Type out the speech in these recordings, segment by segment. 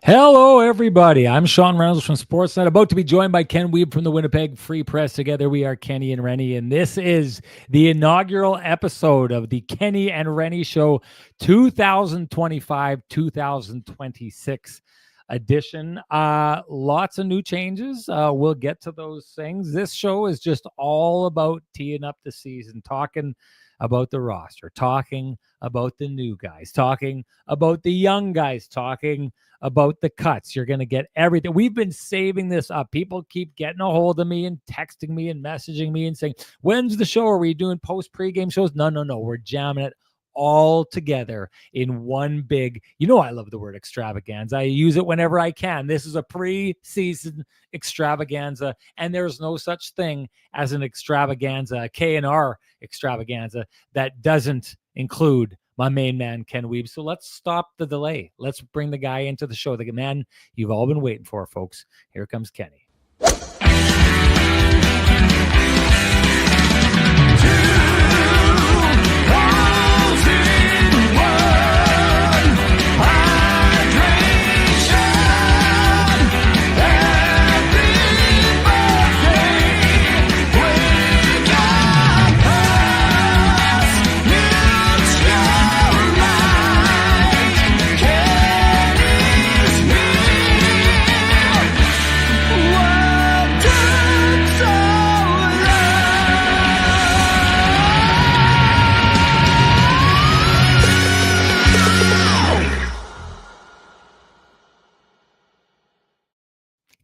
Hello, everybody. I'm Sean Reynolds from Sportsnet, about to be joined by Ken Wiebe from the Winnipeg Free Press. Together, we are Kenny and Renny, and this is the inaugural episode of the Kenny and Renny Show 2025-2026 edition. Lots of new changes. We'll get to those things. This show is just all about teeing up the season, talking about the roster, talking about the new guys, talking about the young guys, talking about the cuts. You're going to get everything. We've been saving this up. People keep getting a hold of me and texting me and messaging me and saying, when's the show? Are we doing post-pregame shows? No. We're jamming it all together in one big, I love the word extravaganza. I use it whenever I can. This is a pre-season extravaganza, and there's no such thing as an extravaganza, K&R extravaganza, that doesn't include my main man, Ken Wiebe. So let's stop the delay. Let's bring the guy into the show, the man you've all been waiting for, folks. Here comes Kenny.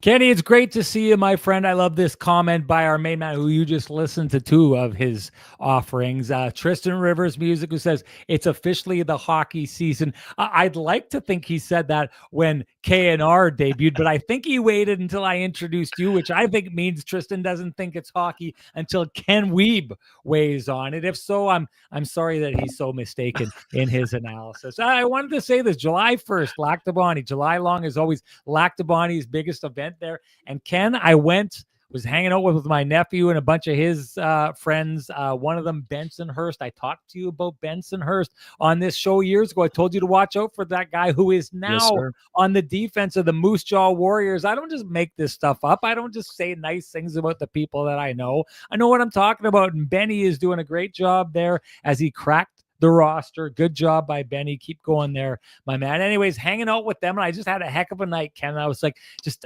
Kenny, it's great to see you, my friend. I love this comment by our main man who you just listened to two of his offerings. Tristan Rivers Music, who says, it's officially the hockey season. I'd like to think he said that when K&R debuted, but I think he waited until I introduced you, which I think means Tristan doesn't think it's hockey until Ken Wiebe weighs on it. If so, I'm sorry that he's so mistaken in his analysis. I wanted to say this, July 1st, Lac du Bonnet. July long is always Lac du Bonnet's biggest event there. And Ken, I was hanging out with my nephew and a bunch of his friends. One of them, Bensonhurst. I talked to you about Bensonhurst on this show years ago. I told you to watch out for that guy who is now on the defense of the Moose Jaw Warriors. I don't just make this stuff up. I don't just say nice things about the people that I know. I know what I'm talking about. And Benny is doing a great job there as he cracked the roster. Good job by Benny. Keep going there, my man. Anyways, hanging out with them, and I just had a heck of a night, Ken. I was like, this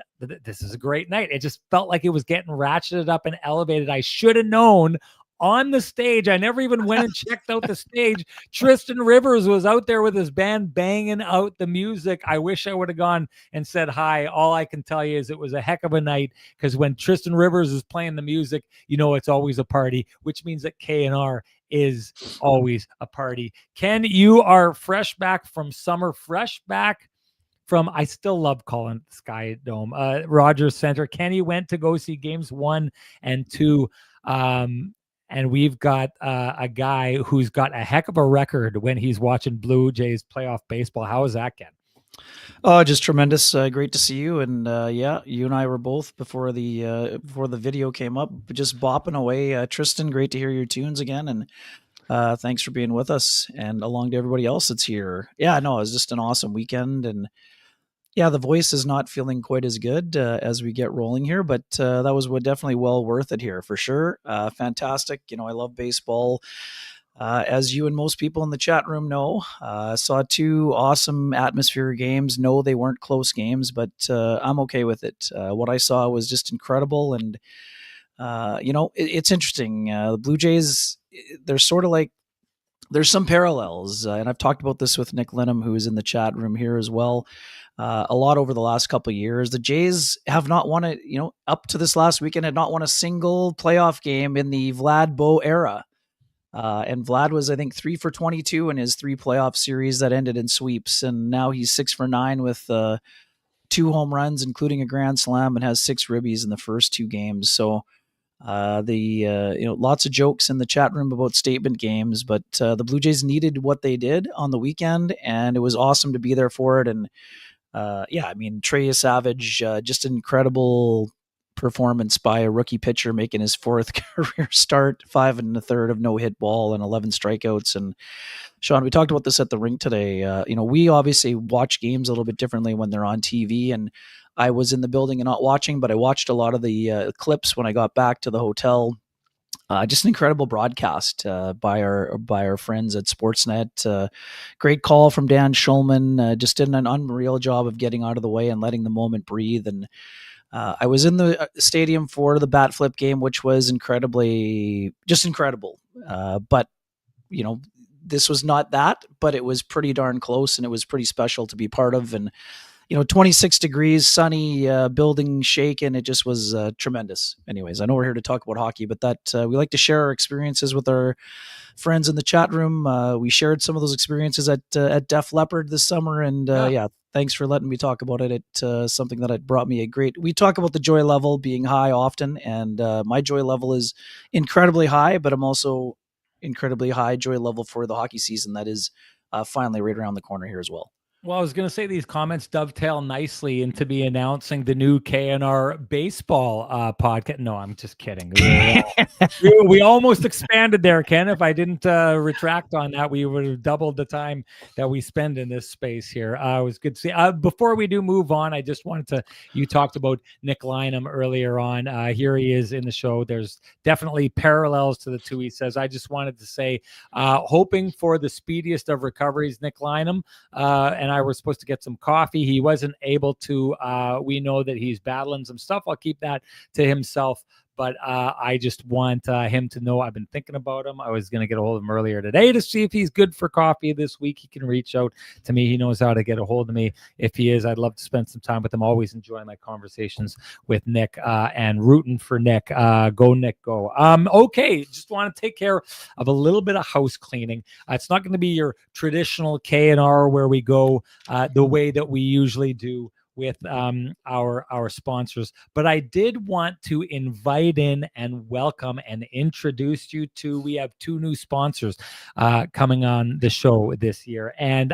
is a great night. It just felt like it was getting ratcheted up and elevated. I should have known on the stage. I never even went and checked out the stage. Tristan Rivers was out there with his band banging out the music. I wish I would have gone and said hi. All I can tell you is it was a heck of a night, because when Tristan Rivers is playing the music, it's always a party, which means that K&R is always a party. Ken, you are fresh back from summer, I still love calling it the Sky Dome, Rogers Center. Kenny went to go see games 1 and 2. And we've got a guy who's got a heck of a record when he's watching Blue Jays playoff baseball. How is that, Ken? Oh, just tremendous. Great to see you. And you and I were both before the video came up, just bopping away. Tristan, great to hear your tunes again. And thanks for being with us, and along to everybody else that's here. Yeah, no, it was just an awesome weekend. And yeah, the voice is not feeling quite as good as we get rolling here, but that was definitely well worth it here for sure. Fantastic. I love baseball. As you and most people in the chat room know, saw 2 awesome atmosphere games. No, they weren't close games, but I'm okay with it. What I saw was just incredible. And, it's interesting. The Blue Jays, they're sort of like, there's some parallels. And I've talked about this with Nick Linham, who is in the chat room here as well. A lot over the last couple of years. The Jays have not won up to this last weekend, had not won a single playoff game in the Vlad Bo era. And Vlad was, I think, 3 for 22 in his 3 playoff series that ended in sweeps. And now he's 6 for 9 with 2 home runs, including a grand slam, and has 6 ribbies in the first 2 games. So lots of jokes in the chat room about statement games, but the Blue Jays needed what they did on the weekend, and it was awesome to be there for it. And Trey Savage, just an incredible performance by a rookie pitcher making his 4th career start, 5 1/3 of no hit ball and 11 strikeouts. And Sean, we talked about this at the rink today. We obviously watch games a little bit differently when they're on TV, and I was in the building and not watching, but I watched a lot of the clips when I got back to the hotel. Just an incredible broadcast by our friends at Sportsnet. Great call from Dan Schulman. Just did an unreal job of getting out of the way and letting the moment breathe. And I was in the stadium for the bat flip game, which was incredible. But this was not that, but it was pretty darn close, and it was pretty special to be part of. And 26 degrees, sunny, building shaken. It just was tremendous. Anyways, I know we're here to talk about hockey, but that we like to share our experiences with our friends in the chat room. We shared some of those experiences at Def Leppard this summer, and thanks for letting me talk about it. It's something that brought me we talk about the joy level being high often, and my joy level is incredibly high, but I'm also incredibly high joy level for the hockey season that is finally right around the corner here as well. Well, I was going to say these comments dovetail nicely into me announcing the new KNR baseball podcast. No, I'm just kidding. We almost expanded there, Ken. If I didn't retract on that, we would have doubled the time that we spend in this space here. It was good to see. Before we do move on, I just wanted you talked about Nick Lynham earlier on. Here he is in the show. There's definitely parallels to the two. He says, I just wanted to say, hoping for the speediest of recoveries, Nick Lynham, and I were supposed to get some coffee. He wasn't able to. We know that he's battling some stuff. I'll keep that to himself. But I just want him to know I've been thinking about him. I was going to get a hold of him earlier today to see if he's good for coffee this week. He can reach out to me. He knows how to get a hold of me. If he is, I'd love to spend some time with him. Always enjoy my conversations with Nick and rooting for Nick. Go, Nick, go. Okay, just want to take care of a little bit of house cleaning. It's not going to be your traditional K&R where we go the way that we usually do with our sponsors, but I did want to invite in and welcome and introduce you to. We have 2 new sponsors coming on the show this year, and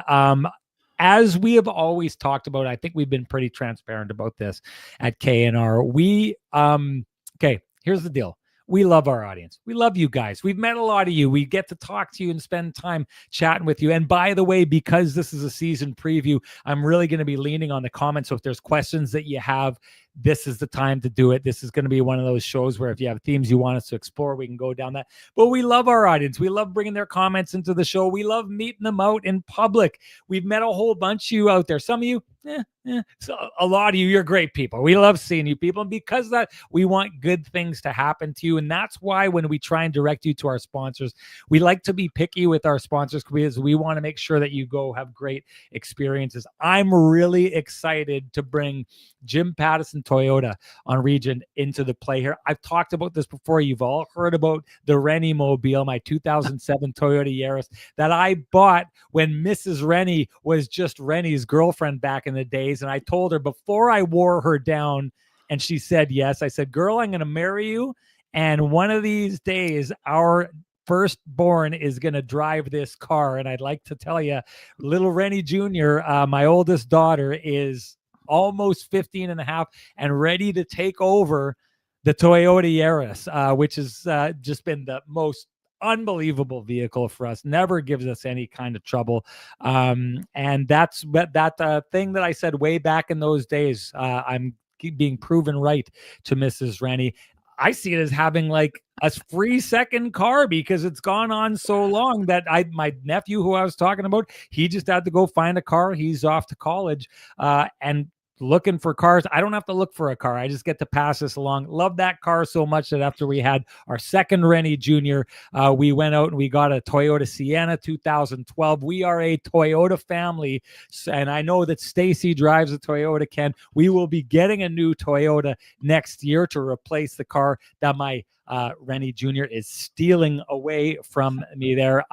as we have always talked about, I think we've been pretty transparent about this at KNR. We okay. Here's the deal. We love our audience. We love you guys. We've met a lot of you. We get to talk to you and spend time chatting with you. And by the way, because this is a season preview, I'm really going to be leaning on the comments. So if there's questions that you have, this is the time to do it. This is going to be one of those shows where if you have themes you want us to explore, we can go down that. But we love our audience. We love bringing their comments into the show. We love meeting them out in public. We've met a whole bunch of you out there. Some of you, so a lot of you, you're great people. We love seeing you people. And because of that, we want good things to happen to you. And that's why when we try and direct you to our sponsors, we like to be picky with our sponsors because we want to make sure that you go have great experiences. I'm really excited to bring Jim Pattison Toyota on Region into the play here. I've talked about this before. You've all heard about the Renny Mobile, my 2007 Toyota Yaris that I bought when Mrs. Renny was just Renny's girlfriend back in the days. And I told her before I wore her down and she said yes, I said, girl, I'm going to marry you. And one of these days, our firstborn is going to drive this car. And I'd like to tell you, little Renny Jr., my oldest daughter, is almost 15 and a half and ready to take over the Toyota Yaris, which has just been the most unbelievable vehicle for us. Never gives us any kind of trouble. And that's that thing that I said way back in those days. I'm being proven right to Mrs. Renny. I see it as having like a free second car because it's gone on so long that my nephew who I was talking about, he just had to go find a car. He's off to college and looking for cars. I don't have to look for a car. I just get to pass this along. Love that car so much that after we had our second Renny Jr., we went out and we got a Toyota Sienna 2012. We are a Toyota family. And I know that Stacy drives a Toyota, Ken. We will be getting a new Toyota next year to replace the car that my Renny Jr. is stealing away from me there.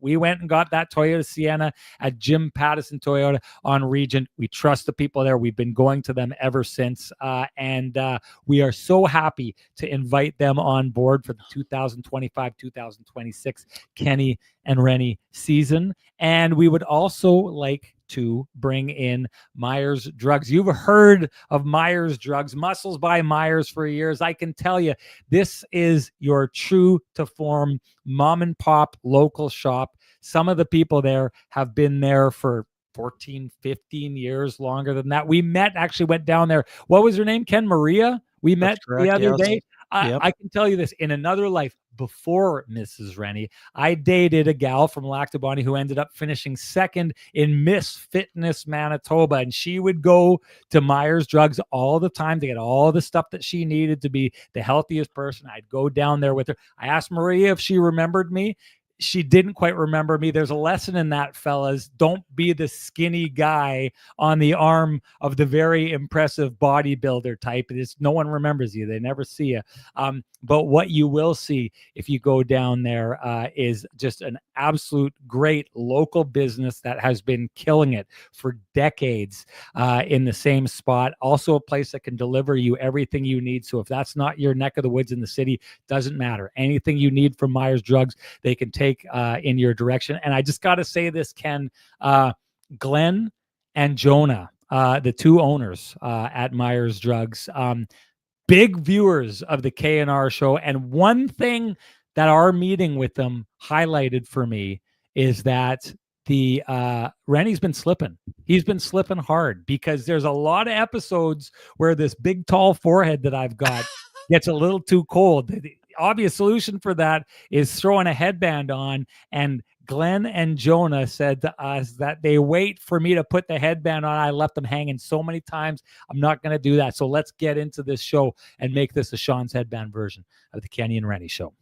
We went and got that Toyota Sienna at Jim Pattison Toyota on Regent. We trust the people there. We've been going to them ever since. And we are so happy to invite them on board for the 2025-2026 Kenny and Renny season. And we would also like to bring in Myers Drugs. You've heard of Myers Drugs, Muscles by Myers for years. I can tell you, this is your true to form mom and pop local shop. Some of the people there have been there for 14, 15 years, longer than that. We actually went down there. What was her name? Ken? Maria? We met the other day. I can tell you this, in another life before Mrs. Renny, I dated a gal from Lactobani who ended up finishing second in Miss Fitness Manitoba. And she would go to Myers Drugs all the time to get all the stuff that she needed to be the healthiest person. I'd go down there with her. I asked Maria if she remembered me. She didn't quite remember me. There's a lesson in that, fellas. Don't be the skinny guy on the arm of the very impressive bodybuilder type. No one remembers you. They never see you. But what you will see if you go down there is just an absolute great local business that has been killing it for decades in the same spot. Also a place that can deliver you everything you need. So if that's not your neck of the woods in the city, doesn't matter. Anything you need from Myers Drugs, they can take in your direction. And I just got to say this, Ken, Glenn and Jonah, the two owners at Myers Drugs, big viewers of the K&R show. And one thing that our meeting with them highlighted for me is that Renny's been slipping. He's been slipping hard, because there's a lot of episodes where this big tall forehead that I've got gets a little too cold. The obvious solution for that is throwing a headband on. And Glenn and Jonah said to us that they wait for me to put the headband on. I left them hanging so many times. I'm not going to do that. So let's get into this show and make this a Sean's headband version of the Kenny and Renny show.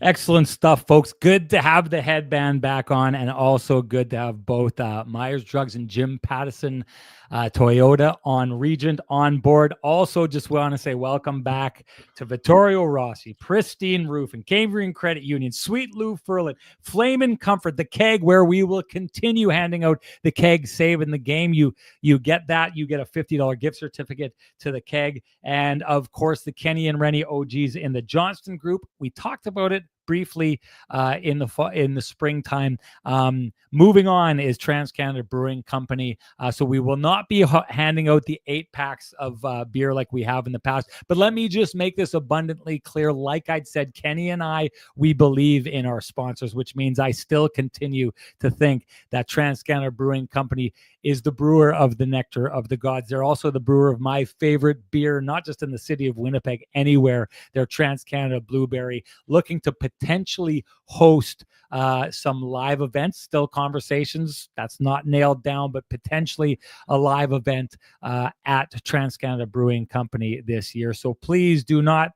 Excellent stuff, folks. Good to have the headband back on, and also good to have both Myers Drugs and Jim Pattison Toyota on Regent on board. Also, just want to say welcome back to Vittorio Rossi, Pristine Roofing, Cambrian Credit Union, Sweet Lou Furlan, Flame and Comfort, The Keg, where we will continue handing out the Keg Save in the Game. You get that. You get a $50 gift certificate to the Keg. And, of course, the Kenny and Renny OGs in the Johnston Group. We talked about it briefly in the springtime. Moving on is TransCanada Brewing Company. So we will not be handing out the 8-packs of beer like we have in the past. But let me just make this abundantly clear. Like I'd said, Kenny and I, we believe in our sponsors, which means I still continue to think that TransCanada Brewing Company is the brewer of the nectar of the gods. They're also the brewer of my favorite beer, not just in the city of Winnipeg, anywhere. They're TransCanada Blueberry, looking to potentially host some live events, still conversations. That's not nailed down, but potentially a live event at TransCanada Brewing Company this year. So please do not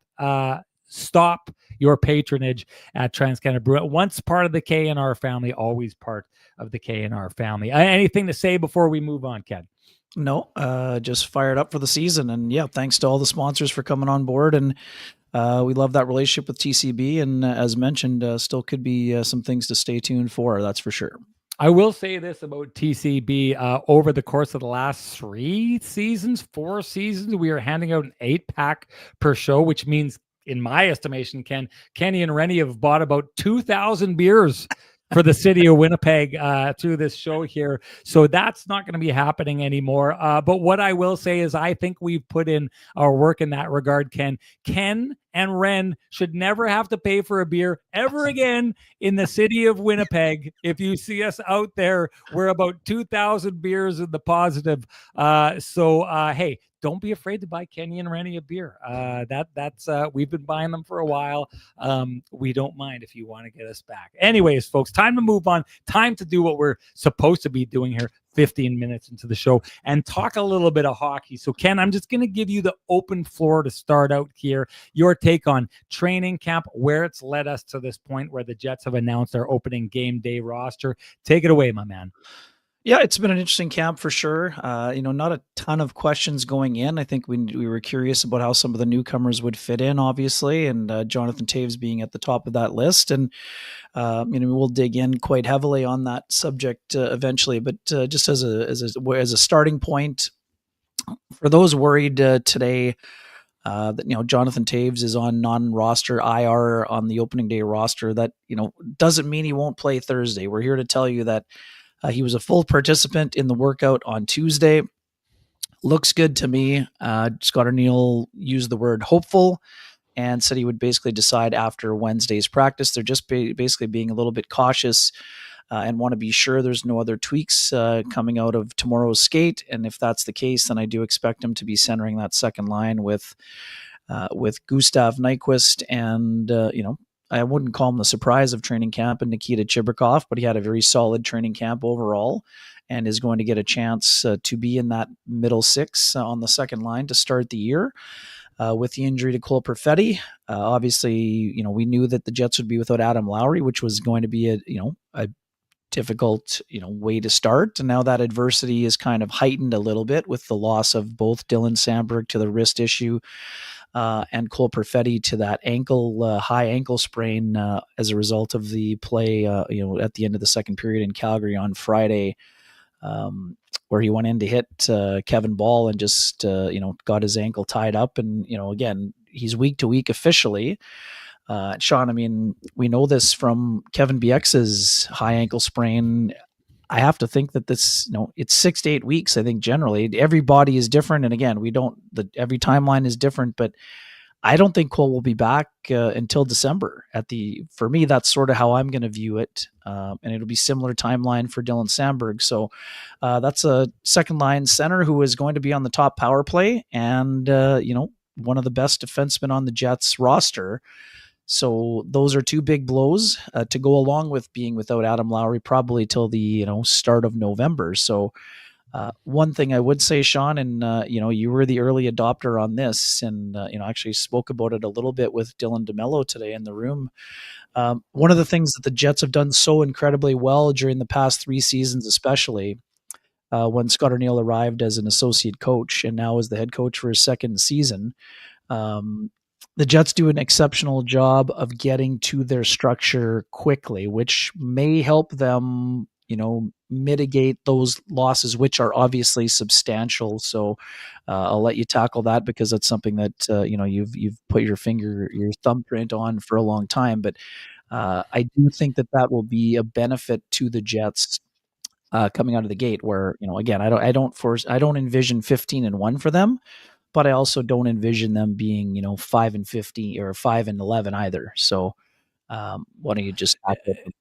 stop your patronage at TransCanada Brewing. Once part of the K&R family, always part of the K&R family. Anything to say before we move on, Ken? No, just fired up for the season. And yeah, thanks to all the sponsors for coming on board. And we love that relationship with TCB. And as mentioned, still could be some things to stay tuned for. That's for sure. I will say this about TCB. Over the course of the last 4 seasons, we are handing out an 8-pack per show, which means, in my estimation, Kenny and Renny have bought about 2,000 beers for the city of Winnipeg through this show here. So that's not going to be happening anymore. But what I will say is I think we've put in our work in that regard, Ken. Ken and Ren should never have to pay for a beer ever again in the city of Winnipeg. If you see us out there, we're about 2,000 beers in the positive. Hey, don't be afraid to buy Kenny and Renny a beer. That's we've been buying them for a while. We don't mind if you want to get us back. Anyways, folks, time to move on. Time to do what we're supposed to be doing here. 15 minutes into the show and talk a little bit of hockey. So, Ken, I'm just going to give you the open floor to start out here. Your take on training camp, where it's led us to this point where the Jets have announced their opening game day roster. Take it away, my man. Yeah, it's been an interesting camp for sure. Not a ton of questions going in. I think we were curious about how some of the newcomers would fit in, obviously, and Jonathan Toews being at the top of that list. And we'll dig in quite heavily on that subject eventually. But just as a starting point, for those worried today that Jonathan Toews is on non-roster IR on the opening day roster, that doesn't mean he won't play Thursday. We're here to tell you that he was a full participant in the workout on Tuesday. Looks good to me. Scott Arniel used the word hopeful and said he would basically decide after Wednesday's practice. They're just basically being a little bit cautious and want to be sure there's no other tweaks coming out of tomorrow's skate. And if that's the case, then I do expect him to be centering that second line with Gustav Nyquist and, I wouldn't call him the surprise of training camp and Nikita Chibrikov, but he had a very solid training camp overall and is going to get a chance to be in that middle six on the second line to start the year. With the injury to Cole Perfetti, obviously, we knew that the Jets would be without Adam Lowry, which was going to be a difficult, way to start. And now that adversity is kind of heightened a little bit with the loss of both Dylan Samberg to the wrist issue and Cole Perfetti to that high ankle sprain as a result of the play, at the end of the second period in Calgary on Friday, where he went in to hit Kevin Ball and just, got his ankle tied up. And, again, he's week to week officially. Sean, we know this from Kevin BX's high ankle sprain. I have to think that this, it's 6 to 8 weeks. I think generally every body is different. And again, every timeline is different, but I don't think Cole will be back until December for me, that's sort of how I'm going to view it. And it'll be similar timeline for Dylan Samberg. So that's a second line center who is going to be on the top power play and, one of the best defensemen on the Jets roster. So those are two big blows to go along with being without Adam Lowry probably till the start of November. So one thing I would say, Sean, and you were the early adopter on this, and actually spoke about it a little bit with Dylan DeMello today in the room. One of the things that the Jets have done so incredibly well during the past 3 seasons, especially when Scott Arniel arrived as an associate coach and now as the head coach for his second season. The Jets do an exceptional job of getting to their structure quickly, which may help them, mitigate those losses, which are obviously substantial. So I'll let you tackle that because that's something that you've put your thumbprint on for a long time. But I do think that will be a benefit to the Jets coming out of the gate. Where again, I don't envision 15-1 for them. But I also don't envision them being, 5-50 or 5-11 either. So why don't you just tackle it?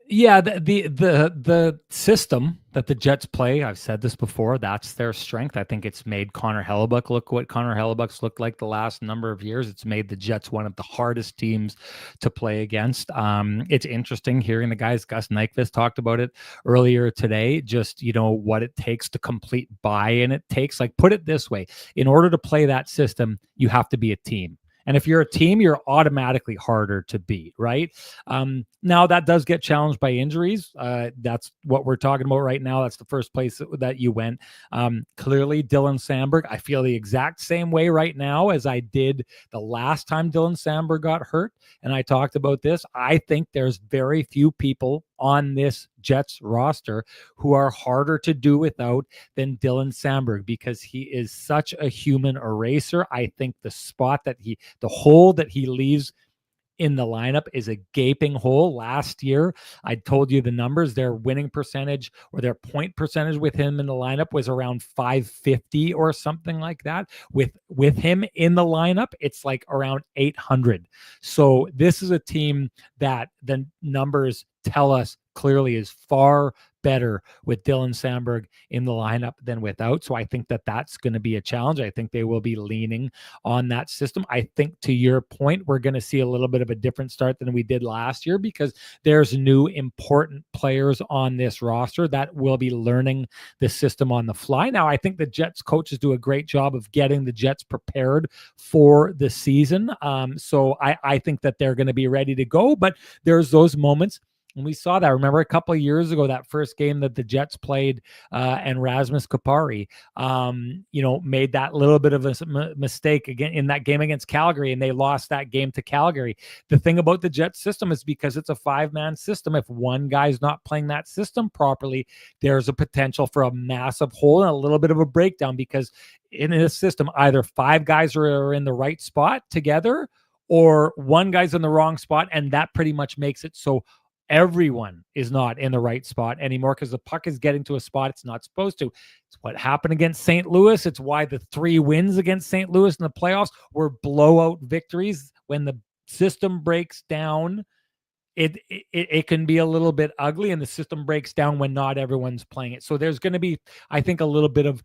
Yeah, the system that the Jets play, I've said this before, that's their strength. I think it's made Connor Hellebuyck look what Connor Hellebuyck's looked like the last number of years. It's made the Jets one of the hardest teams to play against. It's interesting hearing the guys, Gus Nyquist talked about it earlier today, just, what it takes to complete buy-in it takes. Like, put it this way, in order to play that system, you have to be a team. And if you're a team, you're automatically harder to beat, right? Now, that does get challenged by injuries. That's what we're talking about right now. That's the first place that you went. Clearly, Dylan Samberg, I feel the exact same way right now as I did the last time Dylan Samberg got hurt. And I talked about this. I think there's very few people on this Jets roster who are harder to do without than Dylan Samberg because he is such a human eraser. I think the hole that he leaves in the lineup is a gaping hole. Last year, I told you the numbers, their winning percentage or their point percentage with him in the lineup was around 550 or something like that. With him in the lineup, it's like around 800. So this is a team that the numbers tell us clearly is far better with Dylan Samberg in the lineup than without. So I think that's going to be a challenge. I think they will be leaning on that system. I think, to your point, we're going to see a little bit of a different start than we did last year because there's new important players on this roster that will be learning the system on the fly. Now, I think the Jets coaches do a great job of getting the Jets prepared for the season. So I think that they're going to be ready to go, but there's those moments And we saw that. I remember a couple of years ago, that first game that the Jets played, and Rasmus Kupari, made that little bit of a mistake again in that game against Calgary, and they lost that game to Calgary. The thing about the Jets system is because it's a 5-man system, if one guy's not playing that system properly, there's a potential for a massive hole and a little bit of a breakdown, because in this system, either 5 guys are in the right spot together, or one guy's in the wrong spot, and that pretty much makes it so everyone is not in the right spot anymore, because the puck is getting to a spot it's not supposed to. It's what happened against St. Louis. It's why the 3 wins against St. Louis in the playoffs were blowout victories. When the system breaks down, it can be a little bit ugly, and the system breaks down when not everyone's playing it. So there's going to be, I think, a little bit of,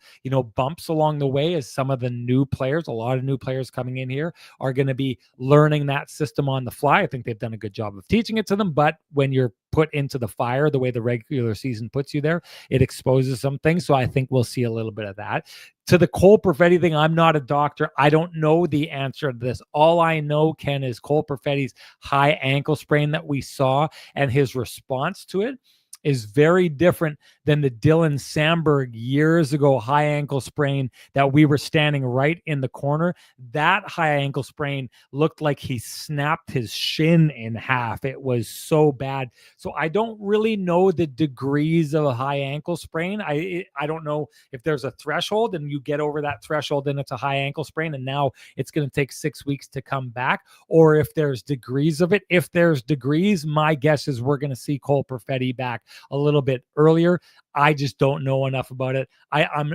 bumps along the way, as some of the new players, a lot of new players coming in here, are going to be learning that system on the fly. I think they've done a good job of teaching it to them, but when you're put into the fire the way the regular season puts you there, it exposes some things. So I think we'll see a little bit of that. To the Cole Perfetti thing, I'm not a doctor. I don't know the answer to this. All I know, Ken, is Cole Perfetti's high ankle sprain that we saw, and his response to it is very different than the Dylan Sandberg years ago high ankle sprain that we were standing right in the corner. That high ankle sprain looked like he snapped his shin in half. It was so bad. So I don't really know the degrees of a high ankle sprain. I don't know if there's a threshold and you get over that threshold and it's a high ankle sprain and now it's going to take 6 weeks to come back, or if there's degrees of it. If there's degrees, my guess is we're going to see Cole Perfetti back a little bit earlier. I just don't know enough about it. I'm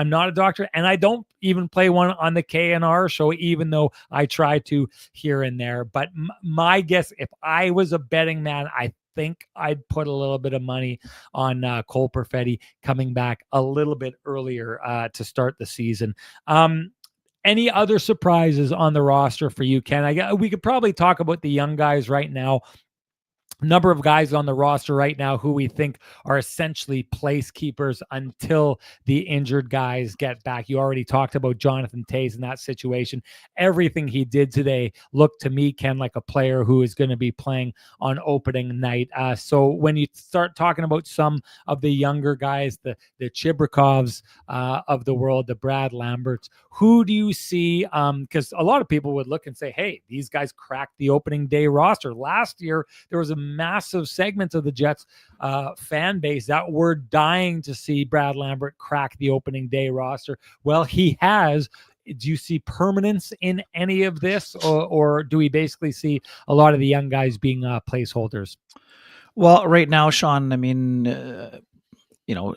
not a doctor, and I don't even play one on the KNR show, even though I try to here and there. But my guess, if I was a betting man, I think I'd put a little bit of money on Cole Perfetti coming back a little bit earlier to start the season. Any other surprises on the roster for you, Ken? We could probably talk about the young guys right now. Number of guys on the roster right now who we think are essentially placekeepers until the injured guys get back. You already talked about Jonathan Toews in that situation. Everything he did today looked to me, Ken, like a player who is going to be playing on opening night. So when you start talking about some of the younger guys, the Chibrikovs of the world, the Brad Lamberts, who do you see? Because a lot of people would look and say, hey, these guys cracked the opening day roster. Last year, there was a massive segment of the Jets fan base that were dying to see Brad Lambert crack the opening day roster. Well, he has. Do you see permanence in any of this, or do we basically see a lot of the young guys being placeholders? Well, right now, Sean, I mean,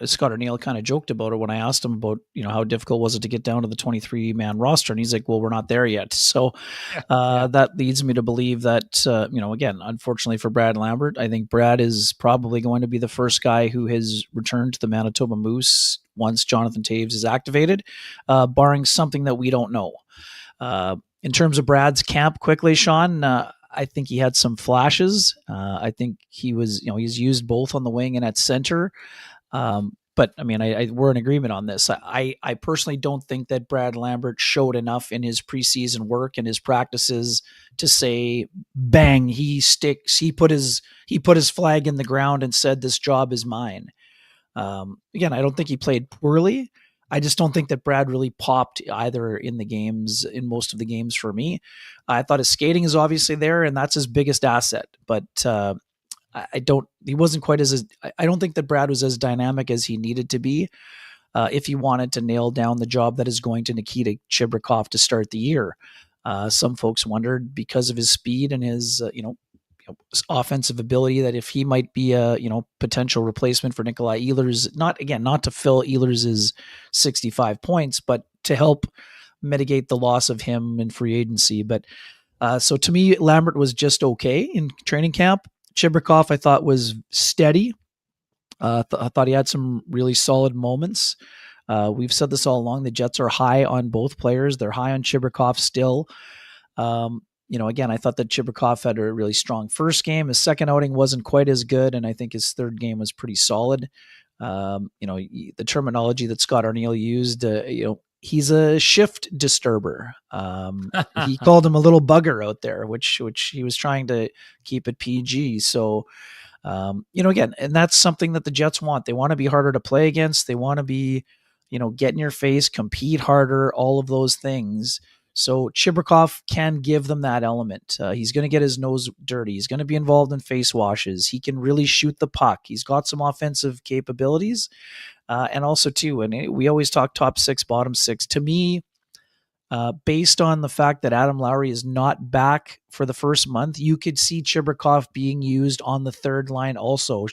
Scott O'Neill kind of joked about it when I asked him about, how difficult was it to get down to the 23-man roster. And he's like, well, we're not there yet. So that leads me to believe that, again, unfortunately for Brad Lambert, I think Brad is probably going to be the first guy who has returned to the Manitoba Moose once Jonathan Toews is activated, barring something that we don't know. In terms of Brad's camp, quickly, Sean, I think he had some flashes. I think he was, he's used both on the wing and at center. But I mean, we're in agreement on this. I personally don't think that Brad Lambert showed enough in his preseason work and his practices to say, bang, he put his flag in the ground and said, this job is mine. Again, I don't think he played poorly. I just don't think that Brad really popped either in most of the games for me. I thought his skating is obviously there, and that's his biggest asset. But I don't think that Brad was as dynamic as he needed to be if he wanted to nail down the job that is going to Nikita Chibrikov to start the year. Some folks wondered, because of his speed and his offensive ability, that if he might be a potential replacement for Nikolai Ehlers, not to fill Ehlers' 65 points, but to help mitigate the loss of him in free agency. But so to me, Lambert was just okay in training camp. Chibrikov, I thought, was steady. I thought he had some really solid moments. We've said this all along. The Jets are high on both players. They're high on Chibrikov still. Again, I thought that Chibrikov had a really strong first game. His second outing wasn't quite as good, and I think his third game was pretty solid. The terminology that Scott O'Neill used, he's a shift disturber. He called him a little bugger out there, which he was trying to keep it PG. So Again, and that's something that the Jets want. They want to be harder to play against. They want to be, get in your face, compete harder, all of those things. So Chibrikov can give them that element. He's going to get his nose dirty. He's going to be involved in face washes. He can really shoot the puck. He's got some offensive capabilities. And also, too, and we always talk top six, bottom six. To me, based on the fact that Adam Lowry is not back for the first month, you could see Chibrikov being used on the third line also,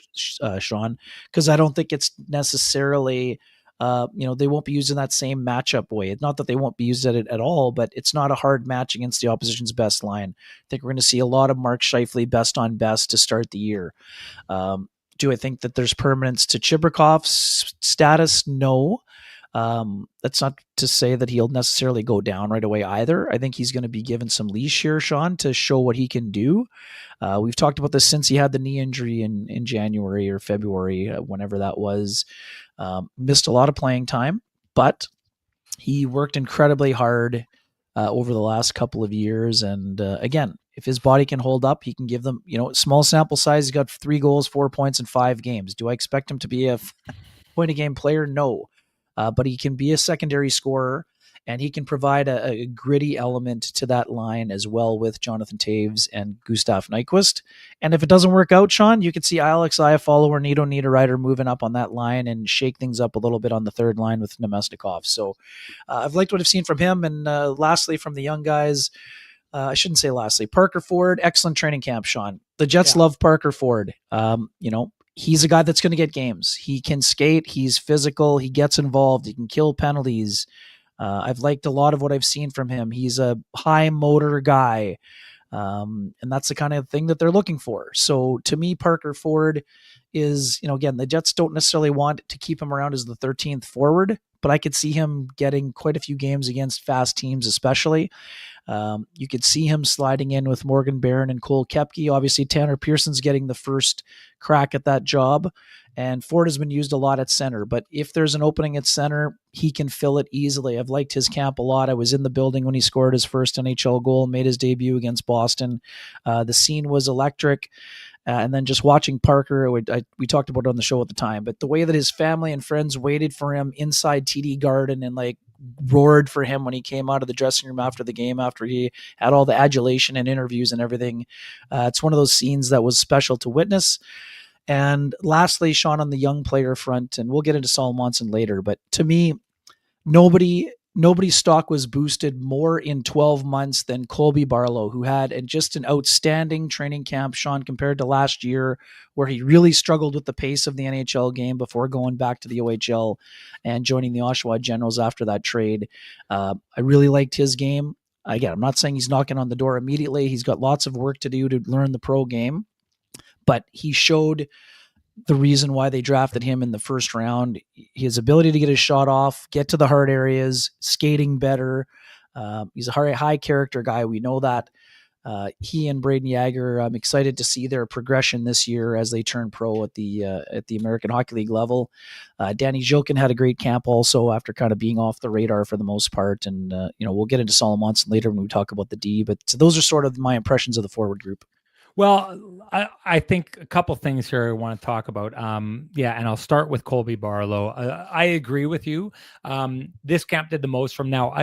Sean, because I don't think it's necessarily, they won't be used in that same matchup way. It's not that they won't be used at all, but it's not a hard match against the opposition's best line. I think we're going to see a lot of Mark Scheifele best on best to start the year. Do I think that there's permanence to Chibrikov's status? No. That's not to say that he'll necessarily go down right away either. I think he's going to be given some leash here, Sean, to show what he can do. We've talked about this since he had the knee injury in January or February, whenever that was. Missed a lot of playing time, but he worked incredibly hard over the last couple of years. And again, if his body can hold up, he can give them, small sample size. He's got 3 goals, 4 points in 5 games. Do I expect him to be a point a game player? No. But he can be a secondary scorer, and he can provide a gritty element to that line as well with Jonathan Toews and Gustav Nyquist. And if it doesn't work out, Sean, you could see Alex Iafallo or Nito Niederreiter moving up on that line and shake things up a little bit on the third line with Nemesnikov. So I've liked what I've seen from him. And lastly, from the young guys, I shouldn't say lastly, Parker Ford, excellent training camp, Sean. The Jets love Parker Ford. He's a guy that's going to get games. He can skate. He's physical. He gets involved. He can kill penalties. I've liked a lot of what I've seen from him. He's a high motor guy. And that's the kind of thing that they're looking for. So to me, Parker Ford is, again, the Jets don't necessarily want to keep him around as the 13th forward, but I could see him getting quite a few games against fast teams, especially. You could see him sliding in with Morgan Barron and Cole Koepke. Obviously, Tanner Pearson's getting the first crack at that job, and Ford has been used a lot at center. But if there's an opening at center, he can fill it easily. I've liked his camp a lot. I was in the building when he scored his first NHL goal, made his debut against Boston. The scene was electric. And then just watching Parker, we talked about it on the show at the time, but the way that his family and friends waited for him inside TD Garden and roared for him when he came out of the dressing room after the game, after he had all the adulation and interviews and everything. It's one of those scenes that was special to witness. And lastly, Sean, on the young player front, and we'll get into Salomonsson later, but to me, nobody's stock was boosted more in 12 months than Colby Barlow, who had just an outstanding training camp, Sean, compared to last year, where he really struggled with the pace of the NHL game before going back to the OHL and joining the Oshawa Generals after that trade. I really liked his game. Again, I'm not saying he's knocking on the door immediately. He's got lots of work to do to learn the pro game, but he showed the reason why they drafted him in the first round. His ability to get his shot off, get to the hard areas, skating better. He's a high character guy. We know that. He and Braden Yager, I'm excited to see their progression this year as they turn pro at the American Hockey League level. Danny Zhilkin had a great camp also after kind of being off the radar for the most part. And, we'll get into Salomonsson later when we talk about the D, but so those are sort of my impressions of the forward group. Well, I think a couple things here I want to talk about. And I'll start with Colby Barlow. I agree with you. This camp did the most from now.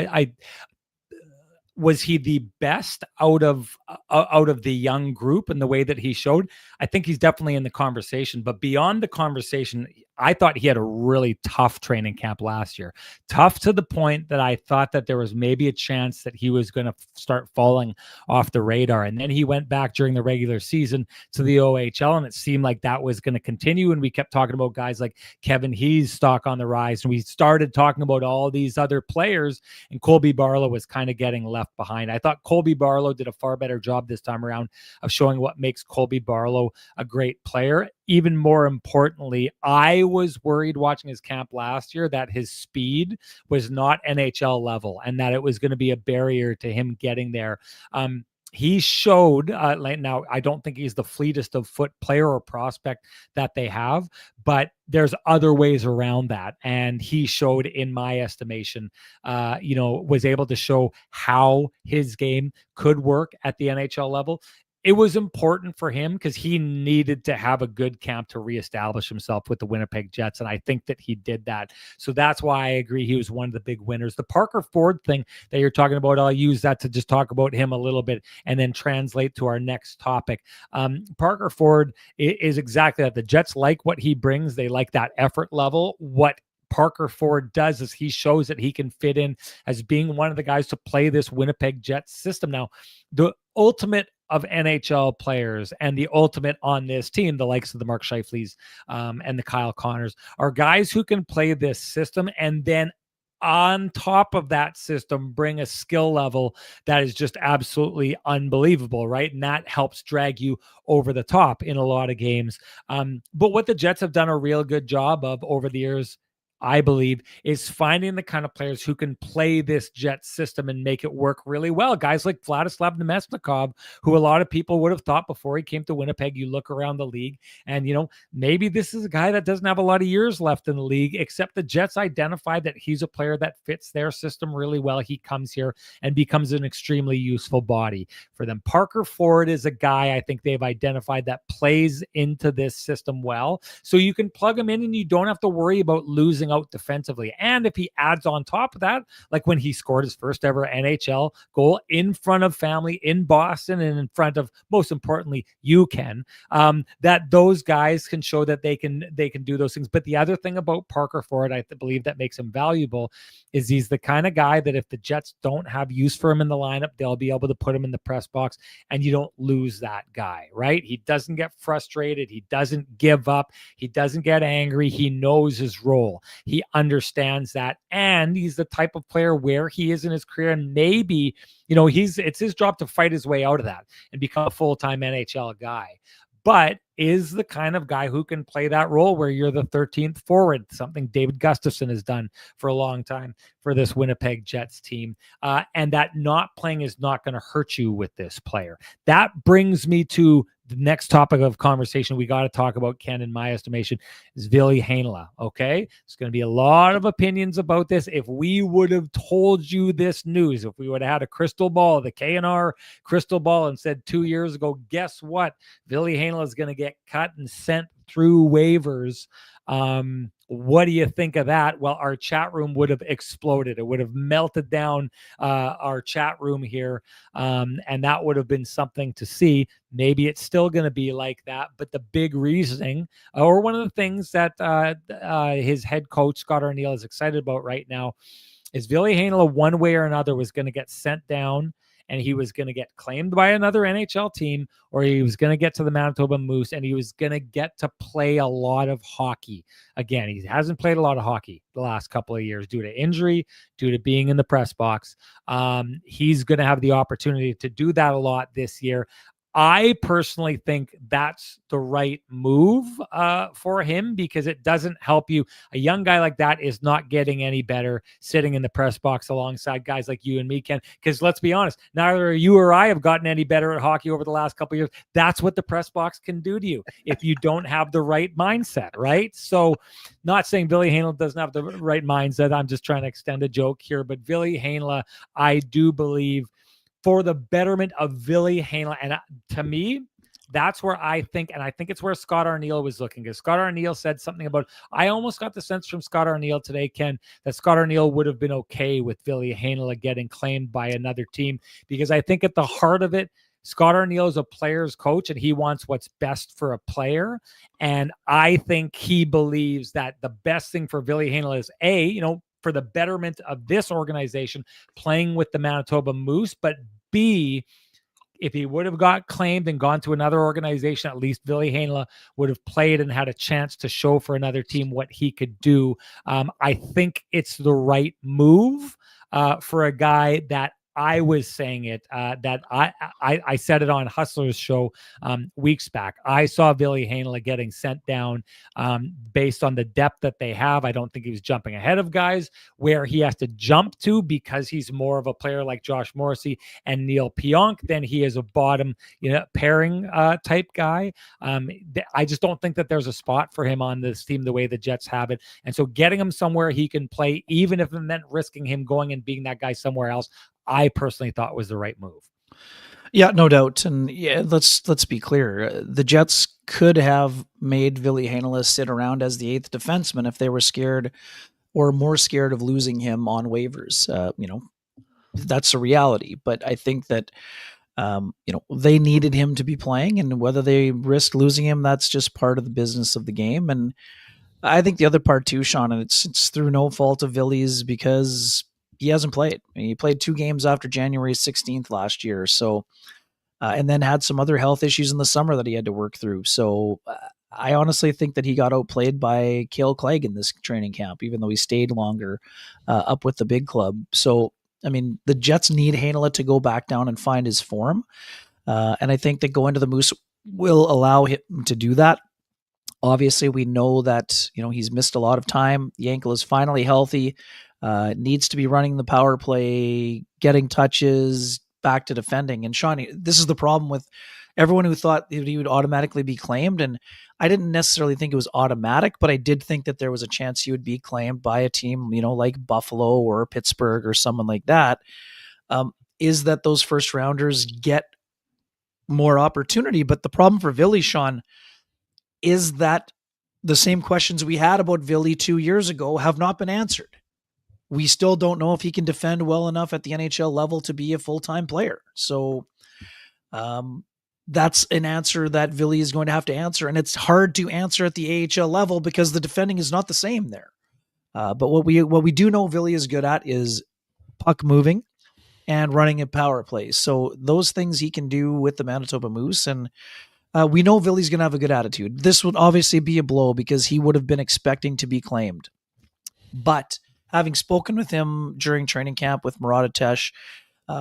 Was he the best out of the young group in the way that he showed? I think he's definitely in the conversation, but beyond the conversation, I thought he had a really tough training camp last year. Tough to the point that I thought that there was maybe a chance that he was going to start falling off the radar. And then he went back during the regular season to the OHL, and it seemed like that was going to continue. And we kept talking about guys like Kevin He's stock on the rise. And we started talking about all these other players, and Colby Barlow was kind of getting left behind. I thought Colby Barlow did a far better job this time around of showing what makes Colby Barlow a great player. Even more importantly, I was worried watching his camp last year that his speed was not NHL level and that it was going to be a barrier to him getting there. He showed, now I don't think he's the fleetest of foot player or prospect that they have, but there's other ways around that. And he showed, in my estimation, was able to show how his game could work at the NHL level. it was important for him because he needed to have a good camp to reestablish himself with the Winnipeg Jets. And I think that he did that. So that's why I agree he was one of the big winners. The Parker Ford thing that you're talking about, I'll use that to just talk about him a little bit and then translate to our next topic. Parker Ford is exactly that. The Jets like what he brings. They like that effort level. What Parker Ford does is he shows that he can fit in as being one of the guys to play this Winnipeg Jets system. Now, the ultimate of NHL players and the ultimate on this team, the likes of the Mark Scheifele's and the Kyle Connors, are guys who can play this system and then on top of that system bring a skill level that is just absolutely unbelievable, right? And that helps drag you over the top in a lot of games. But what the Jets have done a real good job of over the years, I believe, is finding the kind of players who can play this Jet system and make it work really well. Guys like Vladislav Nemesnikov, who a lot of people would have thought before he came to Winnipeg, you look around the league and, maybe this is a guy that doesn't have a lot of years left in the league, except the Jets identified that he's a player that fits their system really well. He comes here and becomes an extremely useful body for them. Parker Ford is a guy I think they've identified that plays into this system well. So you can plug him in and you don't have to worry about losing out defensively. And if he adds on top of that, like when he scored his first ever NHL goal in front of family in Boston and in front of, most importantly, that those guys can show that they can do those things. But the other thing about Parker Ford, I believe that makes him valuable, is he's the kind of guy that if the Jets don't have use for him in the lineup, they'll be able to put him in the press box and you don't lose that guy, right? He doesn't get frustrated. He doesn't give up. He doesn't get angry. He knows his role. He understands that. And he's the type of player where he is in his career. And maybe, it's his job to fight his way out of that and become a full-time NHL guy. But is the kind of guy who can play that role where you're the 13th forward, something David Gustafsson has done for a long time for this Winnipeg Jets team. And that not playing is not going to hurt you with this player. That brings me to the next topic of conversation we got to talk about, Ken, in my estimation, is Ville Heinola. Okay. There's going to be a lot of opinions about this. If we would have told you this news, if we would have had a crystal ball, the K&R crystal ball, and said 2 years ago, guess what? Ville Heinola is going to get cut and sent through waivers. What do you think of that? Well, our chat room would have exploded. It would have melted down our chat room here. And that would have been something to see. Maybe it's still going to be like that. But the big reasoning, or one of the things that his head coach, Scott Arniel, is excited about right now is Ville Heinola, one way or another, was going to get sent down and he was going to get claimed by another NHL team, or he was going to get to the Manitoba Moose and he was going to get to play a lot of hockey. Again, he hasn't played a lot of hockey the last couple of years due to injury, due to being in the press box. He's going to have the opportunity to do that a lot this year. I personally think that's the right move for him because it doesn't help you. A young guy like that is not getting any better sitting in the press box alongside guys like you and me, Ken. Because let's be honest, neither you or I have gotten any better at hockey over the last couple of years. That's what the press box can do to you if you don't have the right mindset, right? So not saying Ville Heinola doesn't have the right mindset. I'm just trying to extend a joke here. But Ville Heinola, I do believe, for the betterment of Ville Heinola. And to me, that's where I think, and I think it's where Scott Arniel was looking, because Scott Arniel said something about, I almost got the sense from Scott Arniel today, Ken, that Scott Arniel would have been okay with Ville Heinola getting claimed by another team, because I think at the heart of it, Scott Arniel is a player's coach and he wants what's best for a player. And I think he believes that the best thing for Ville Heinola is for the betterment of this organization playing with the Manitoba Moose, but B, if he would have got claimed and gone to another organization, at least Ville Heinola would have played and had a chance to show for another team what he could do. I think it's the right move for a guy that I was saying it, that I said it on Hustler's show weeks back. I saw Ville Heinola getting sent down based on the depth that they have. I don't think he was jumping ahead of guys where he has to jump to because he's more of a player like Josh Morrissey and Neil Pionk than he is a bottom pairing type guy. I just don't think that there's a spot for him on this team the way the Jets have it. And so getting him somewhere he can play, even if it meant risking him going and being that guy somewhere else, I personally thought was the right move. Yeah, no doubt. And yeah, let's be clear. The Jets could have made Ville Heinola sit around as the eighth defenseman if they were scared or more scared of losing him on waivers. That's a reality. But I think that they needed him to be playing, and whether they risked losing him, that's just part of the business of the game. And I think the other part too, Sean, and it's through no fault of Ville's because he hasn't played. I mean, he played 2 games after January 16th last year, so and then had some other health issues in the summer that he had to work through. So I honestly think that he got outplayed by Cale Clegg in this training camp, even though he stayed longer up with the big club. So I mean, the Jets need Heinola to go back down and find his form, and I think that going to the Moose will allow him to do that. Obviously, we know that he's missed a lot of time. The ankle is finally healthy. Needs to be running the power play, getting touches, back to defending. And Sean, this is the problem with everyone who thought he would automatically be claimed. And I didn't necessarily think it was automatic, but I did think that there was a chance he would be claimed by a team, like Buffalo or Pittsburgh or someone like that. Is that those first rounders get more opportunity? But the problem for Ville, Sean, is that the same questions we had about Ville 2 years ago have not been answered. We still don't know if he can defend well enough at the NHL level to be a full-time player. So that's an answer that Ville is going to have to answer. And it's hard to answer at the AHL level because the defending is not the same there. But what we do know Ville is good at is puck moving and running a power play. So those things he can do with the Manitoba Moose. And we know Ville's going to have a good attitude. This would obviously be a blow because he would have been expecting to be claimed. But having spoken with him during training camp with Murat Atesh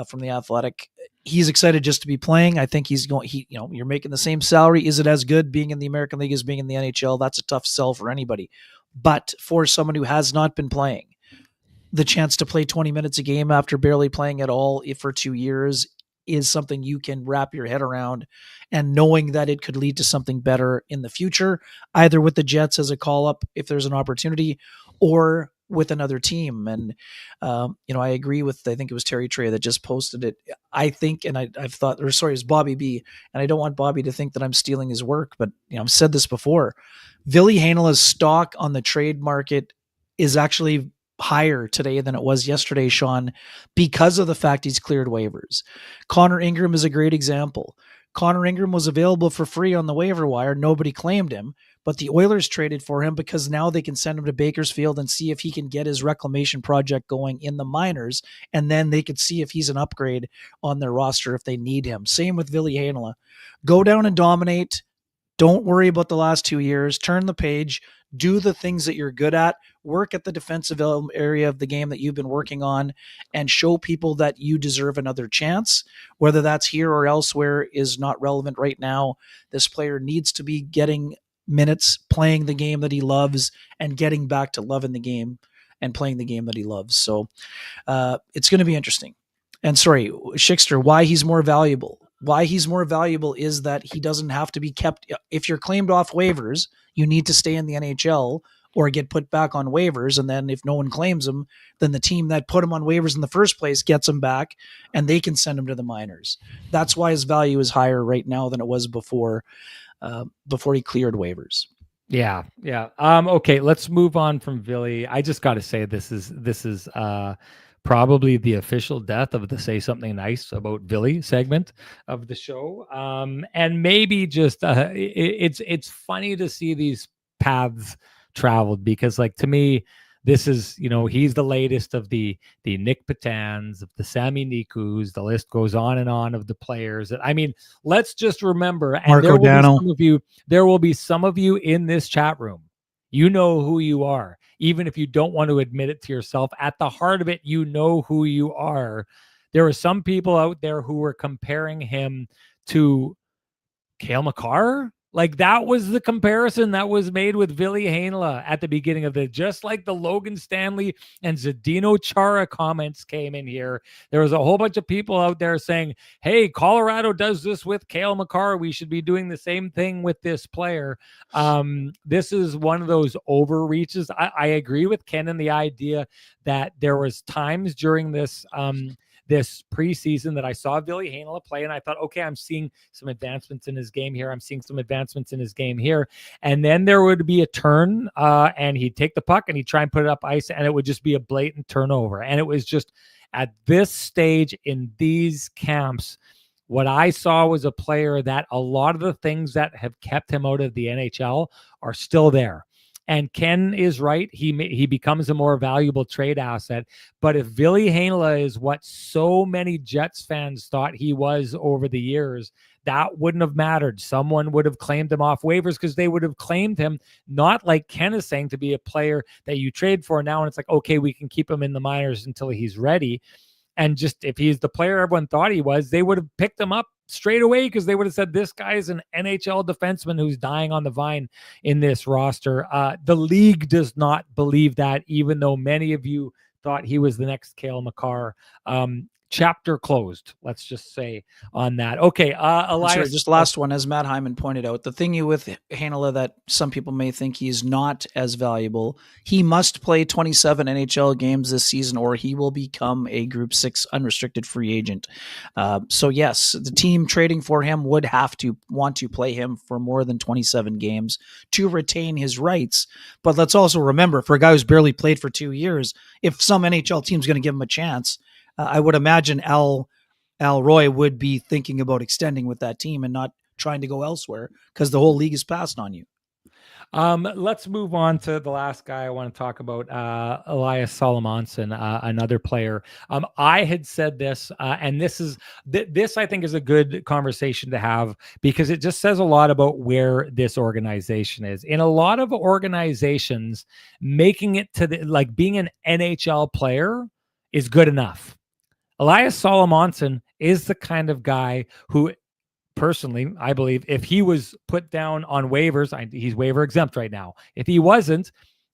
from the Athletic, he's excited just to be playing. I think he's going. You're making the same salary. Is it as good being in the American League as being in the NHL? That's a tough sell for anybody. But for someone who has not been playing, the chance to play 20 minutes a game after barely playing at all for 2 years is something you can wrap your head around, and knowing that it could lead to something better in the future, either with the Jets as a call up if there's an opportunity, or with another team. And I agree with, I think it was Terry Trey that just posted it. I think, and I've thought, or sorry, it was Bobby B, and I don't want Bobby to think that I'm stealing his work, but I've said this before. Ville Heinola's stock on the trade market is actually higher today than it was yesterday, Sean, because of the fact he's cleared waivers. Connor Ingram is a great example. Connor Ingram was available for free on the waiver wire. Nobody claimed him, but the Oilers traded for him because now they can send him to Bakersfield and see if he can get his reclamation project going in the minors, and then they could see if he's an upgrade on their roster if they need him. Same with Ville Heinola. Go down and dominate. Don't worry about the last 2 years. Turn the page. Do the things that you're good at. Work at the defensive area of the game that you've been working on, and show people that you deserve another chance. Whether that's here or elsewhere is not relevant right now. This player needs to be getting minutes, playing the game that he loves, and getting back to loving the game and playing the game that he loves. So it's going to be interesting. And sorry, Schickster, why he's more valuable. Why he's more valuable is that he doesn't have to be kept. If you're claimed off waivers, you need to stay in the NHL or get put back on waivers. And then if no one claims him, then the team that put him on waivers in the first place gets him back and they can send him to the minors. That's why his value is higher right now than it was before he cleared waivers. Yeah. Okay, let's move on from Ville. I just got to say this is probably the official death of the Say Something Nice About Ville segment of the show. And maybe just it's funny to see these paths traveled, because like, to me, this is, he's the latest of the Nick Patans, of the Sami Nikus. The list goes on and on of the players. I mean, let's just remember, and there will be some of you in this chat room. You know who you are, even if you don't want to admit it to yourself. At the heart of it, you know who you are. There are some people out there who were comparing him to Cale Makar. Like, that was the comparison that was made with Ville Heinola at the beginning of just like the Logan Stanley and Zdeno Chara comments came in here. There was a whole bunch of people out there saying, hey, Colorado does this with Cale Makar. We should be doing the same thing with this player. This is one of those overreaches. I agree with Ken in the idea that there was times during this this preseason that I saw Ville Heinola play, and I thought, okay, I'm seeing some advancements in his game here. I'm seeing some advancements in his game here. And then there would be a turn, and he'd take the puck and he'd try and put it up ice, and it would just be a blatant turnover. And it was just at this stage in these camps, what I saw was a player that a lot of the things that have kept him out of the NHL are still there. And Ken is right. He becomes a more valuable trade asset. But if Ville Heinola is what so many Jets fans thought he was over the years, that wouldn't have mattered. Someone would have claimed him off waivers because they would have claimed him, not like Ken is saying, to be a player that you trade for now. And it's like, okay, we can keep him in the minors until he's ready. And just if he's the player everyone thought he was, they would have picked him up straight away because they would have said, this guy is an NHL defenseman who's dying on the vine in this roster. The league does not believe that, even though many of you thought he was the next Cale Makar. Chapter closed, let's just say, on that. Okay, Elias. Sorry, just last one. As Matt Hyman pointed out, the thing with Heinola that some people may think he's not as valuable, he must play 27 NHL games this season or he will become a Group 6 unrestricted free agent. So yes, the team trading for him would have to want to play him for more than 27 games to retain his rights. But let's also remember, for a guy who's barely played for 2 years, if some NHL team's going to give him a chance, I would imagine Al Roy would be thinking about extending with that team and not trying to go elsewhere because the whole league is passed on you. Let's move on to the last guy I want to talk about, Elias Salomonsson, another player. I had said this, and this I think is a good conversation to have because it just says a lot about where this organization is. In a lot of organizations, making it to being an NHL player is good enough. Elias Salomonsson is the kind of guy who, personally, I believe if he was put down on waivers, he's waiver exempt right now. If he wasn't,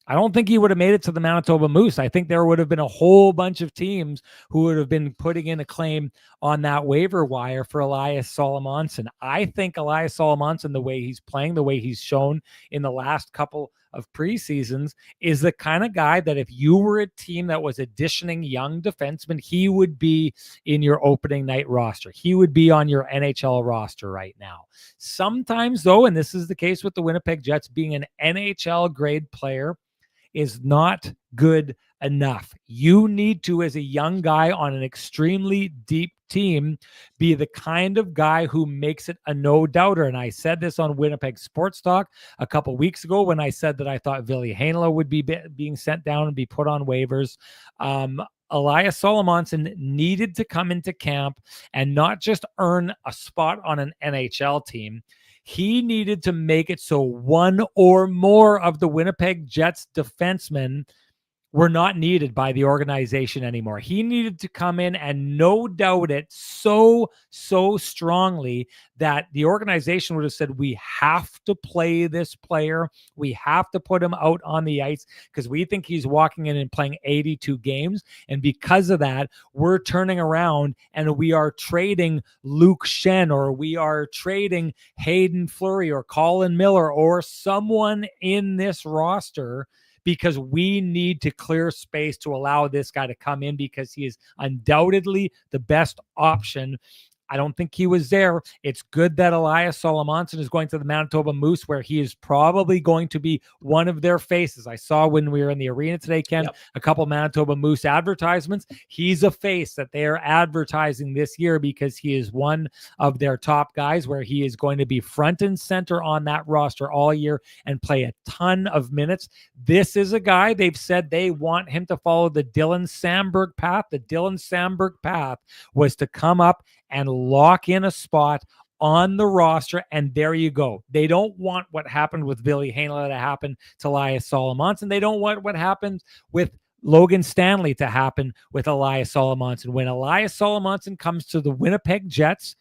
I don't think he would have made it to the Manitoba Moose. I think there would have been a whole bunch of teams who would have been putting in a claim on that waiver wire for Elias Salomonsson. I think Elias Salomonsson, the way he's playing, the way he's shown in the last couple of preseasons, is the kind of guy that if you were a team that was auditioning young defensemen, he would be in your opening night roster. He would be on your NHL roster right now. Sometimes, though, and this is the case with the Winnipeg Jets, being an NHL grade player is not good enough. You need to, as a young guy on an extremely deep team, be the kind of guy who makes it a no-doubter. And I said this on Winnipeg Sports Talk a couple weeks ago when I said that I thought Ville Heinola would be being sent down and be put on waivers. Elias Salomonsson needed to come into camp and not just earn a spot on an NHL team. He needed to make it so one or more of the Winnipeg Jets defensemen were not needed by the organization anymore. He needed to come in and no doubt it so strongly that the organization would have said, we have to play this player. We have to put him out on the ice because we think he's walking in and playing 82 games. And because of that, we're turning around and we are trading Luke Shen, or we are trading Hayden Fleury or Colin Miller or someone in this roster because we need to clear space to allow this guy to come in because he is undoubtedly the best option. I don't think he was there. It's good that Elias Salomonsson is going to the Manitoba Moose, where he is probably going to be one of their faces. I saw when we were in the arena today, Ken, a couple Manitoba Moose advertisements. He's a face that they are advertising this year because he is one of their top guys, where he is going to be front and center on that roster all year and play a ton of minutes. This is a guy they've said they want him to follow the Dylan Samberg path. The Dylan Samberg path was to come up and lock in a spot on the roster, and there you go. They don't want what happened with Ville Heinola to happen to Elias Salomonsson. They don't want what happened with Logan Stanley to happen with Elias Salomonsson. When Elias Salomonsson comes to the Winnipeg Jets,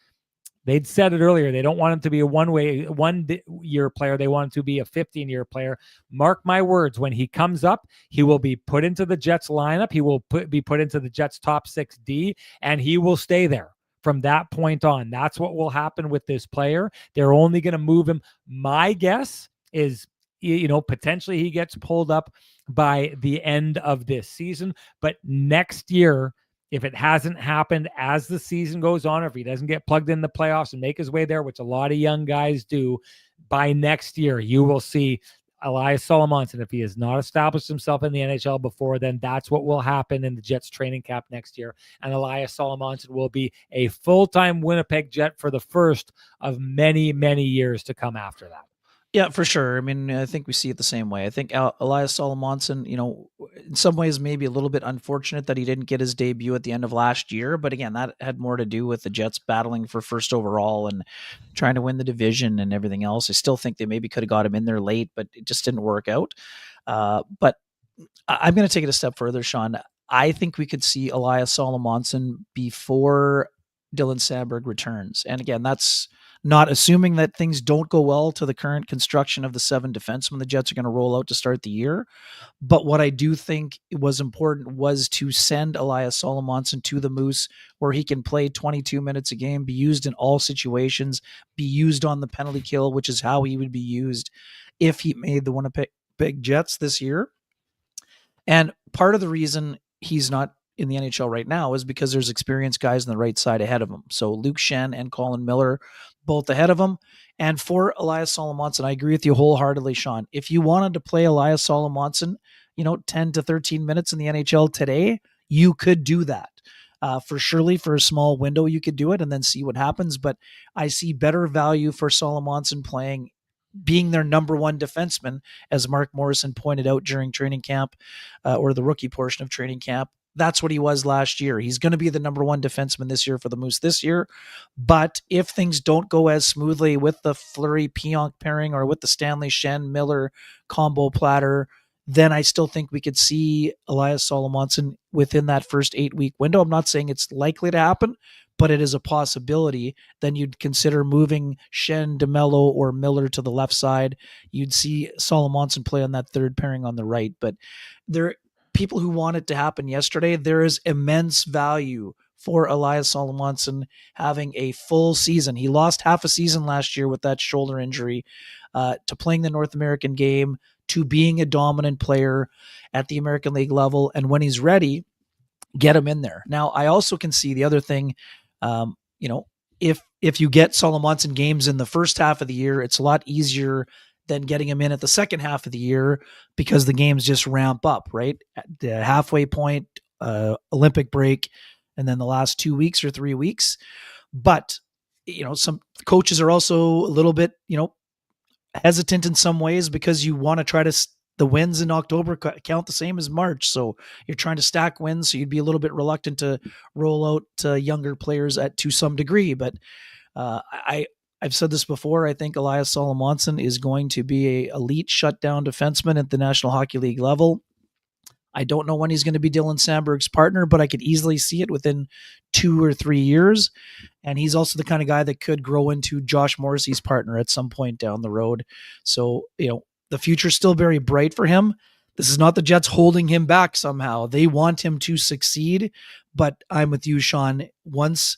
they'd said it earlier, they don't want him to be a one-year player. They want him to be a 15-year player. Mark my words, when he comes up, he will be put into the Jets lineup. He will be put into the Jets top 6D, and he will stay there from that point on. That's what will happen with this player. They're only going to move him. My guess is, potentially he gets pulled up by the end of this season. But next year, If it hasn't happened as the season goes on, or if he doesn't get plugged in the playoffs and make his way there, which a lot of young guys do, by next year, you will see Elias Salomonsson. If he has not established himself in the NHL before, then that's what will happen in the Jets training camp next year. And Elias Salomonsson will be a full-time Winnipeg Jet for the first of many, many years to come after that. Yeah, for sure. I mean, I think we see it the same way. I think Elias Salomonsson, in some ways, maybe a little bit unfortunate that he didn't get his debut at the end of last year. But again, that had more to do with the Jets battling for first overall and trying to win the division and everything else. I still think they maybe could have got him in there late, but it just didn't work out. But I'm going to take it a step further, Sean. I think we could see Elias Salomonsson before Dylan Sandberg returns. And again, that's not assuming that things don't go well to the current construction of the 7 defensemen the Jets are going to roll out to start the year. But what I do think was important was to send Elias Salomonsson to the Moose, where he can play 22 minutes a game, be used in all situations, be used on the penalty kill, which is how he would be used if he made the Winnipeg Jets this year. And part of the reason he's not in the NHL right now is because there's experienced guys on the right side ahead of him. So Luke Schenn and Colin Miller, both ahead of him. And for Elias Salomonsson, I agree with you wholeheartedly, Sean. If you wanted to play Elias Salomonsson, 10 to 13 minutes in the NHL today, you could do that. For surely for a small window, you could do it and then see what happens. But I see better value for Salomonsson being their number one defenseman, as Mark Morrison pointed out during training camp, or the rookie portion of training camp. That's what he was last year. He's going to be the number one defenseman this year for the Moose this year. But if things don't go as smoothly with the Fleury-Pionk pairing or with the Stanley Schenn-Miller combo platter, then I still think we could see Elias Salomonsson within that first 8-week window. I'm not saying it's likely to happen, but it is a possibility. Then you'd consider moving Schenn, DeMello, or Miller to the left side. You'd see Salomonsson play on that third pairing on the right. But people who want it to happen yesterday, there is immense value for Elias Salomonsson having a full season. He lost half a season last year with that shoulder injury, to playing the North American game, to being a dominant player at the American League level. And when he's ready, get him in there. Now, I also can see the other thing, if you get Salomonsson games in the first half of the year, it's a lot easier than getting him in at the second half of the year because the games just ramp up, right? At the halfway point, Olympic break, and then the last 2 weeks or 3 weeks. But, some coaches are also a little bit, hesitant in some ways because you want to try to the wins in October count the same as March. So you're trying to stack wins. So you'd be a little bit reluctant to roll out younger players to some degree. But I've said this before. I think Elias Salomonsson is going to be a elite shutdown defenseman at the National Hockey League level. I don't know when he's going to be Dylan Sandberg's partner, but I could easily see it within 2 or 3 years. And he's also the kind of guy that could grow into Josh Morrissey's partner at some point down the road. So, the future's still very bright for him. This is not the Jets holding him back somehow. They want him to succeed, but I'm with you, Sean. Once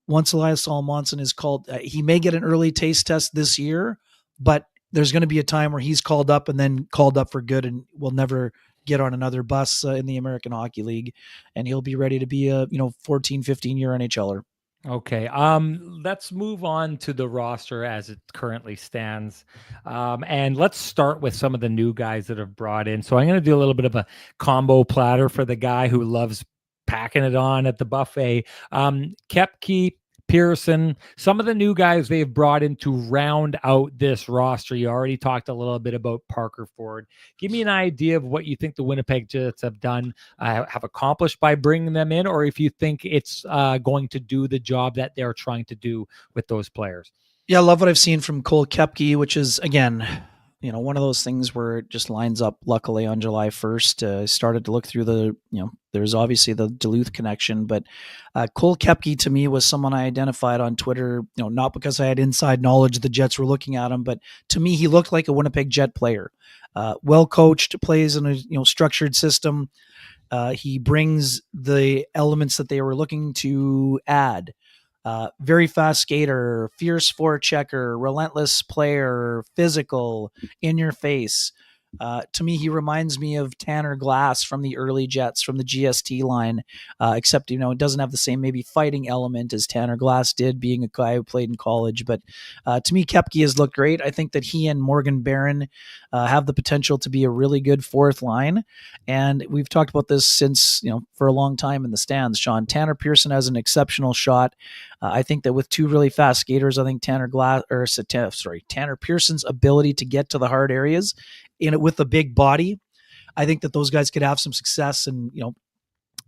Elias Salomonsson is called, he may get an early taste test this year, but there's going to be a time where he's called up and then called up for good and will never get on another bus in the American Hockey League, and he'll be ready to be a 14, 15-year NHLer. Okay. Let's move on to the roster as it currently stands. And let's start with some of the new guys that have brought in. So I'm going to do a little bit of a combo platter for the guy who loves packing it on at the buffet. Koepke, Pearson, some of the new guys they've brought in to round out this roster. You already talked a little bit about Parker Ford. Give me an idea of what you think the Winnipeg Jets have done, have accomplished by bringing them in, or if you think it's going to do the job that they're trying to do with those players. Yeah, I love what I've seen from Cole Koepke, which is, again, one of those things where it just lines up luckily on July 1st. Started to look through there's obviously the Duluth connection, but Cole Koepke to me was someone I identified on Twitter, not because I had inside knowledge the Jets were looking at him, but to me, he looked like a Winnipeg Jet player. Well coached, plays in a structured system. He brings the elements that they were looking to add. Very fast skater, fierce forechecker, relentless player, physical, in your face. To me, he reminds me of Tanner Glass from the early Jets, from the GST line, except, it doesn't have the same maybe fighting element as Tanner Glass did, being a guy who played in college. But to me, Koepke has looked great. I think that he and Morgan Barron have the potential to be a really good fourth line. And we've talked about this since, for a long time in the stands, Sean. Tanner Pearson has an exceptional shot. I think that with two really fast skaters, I think Tanner Pearson's ability to get to the hard areas in it with a big body, I think that those guys could have some success. And,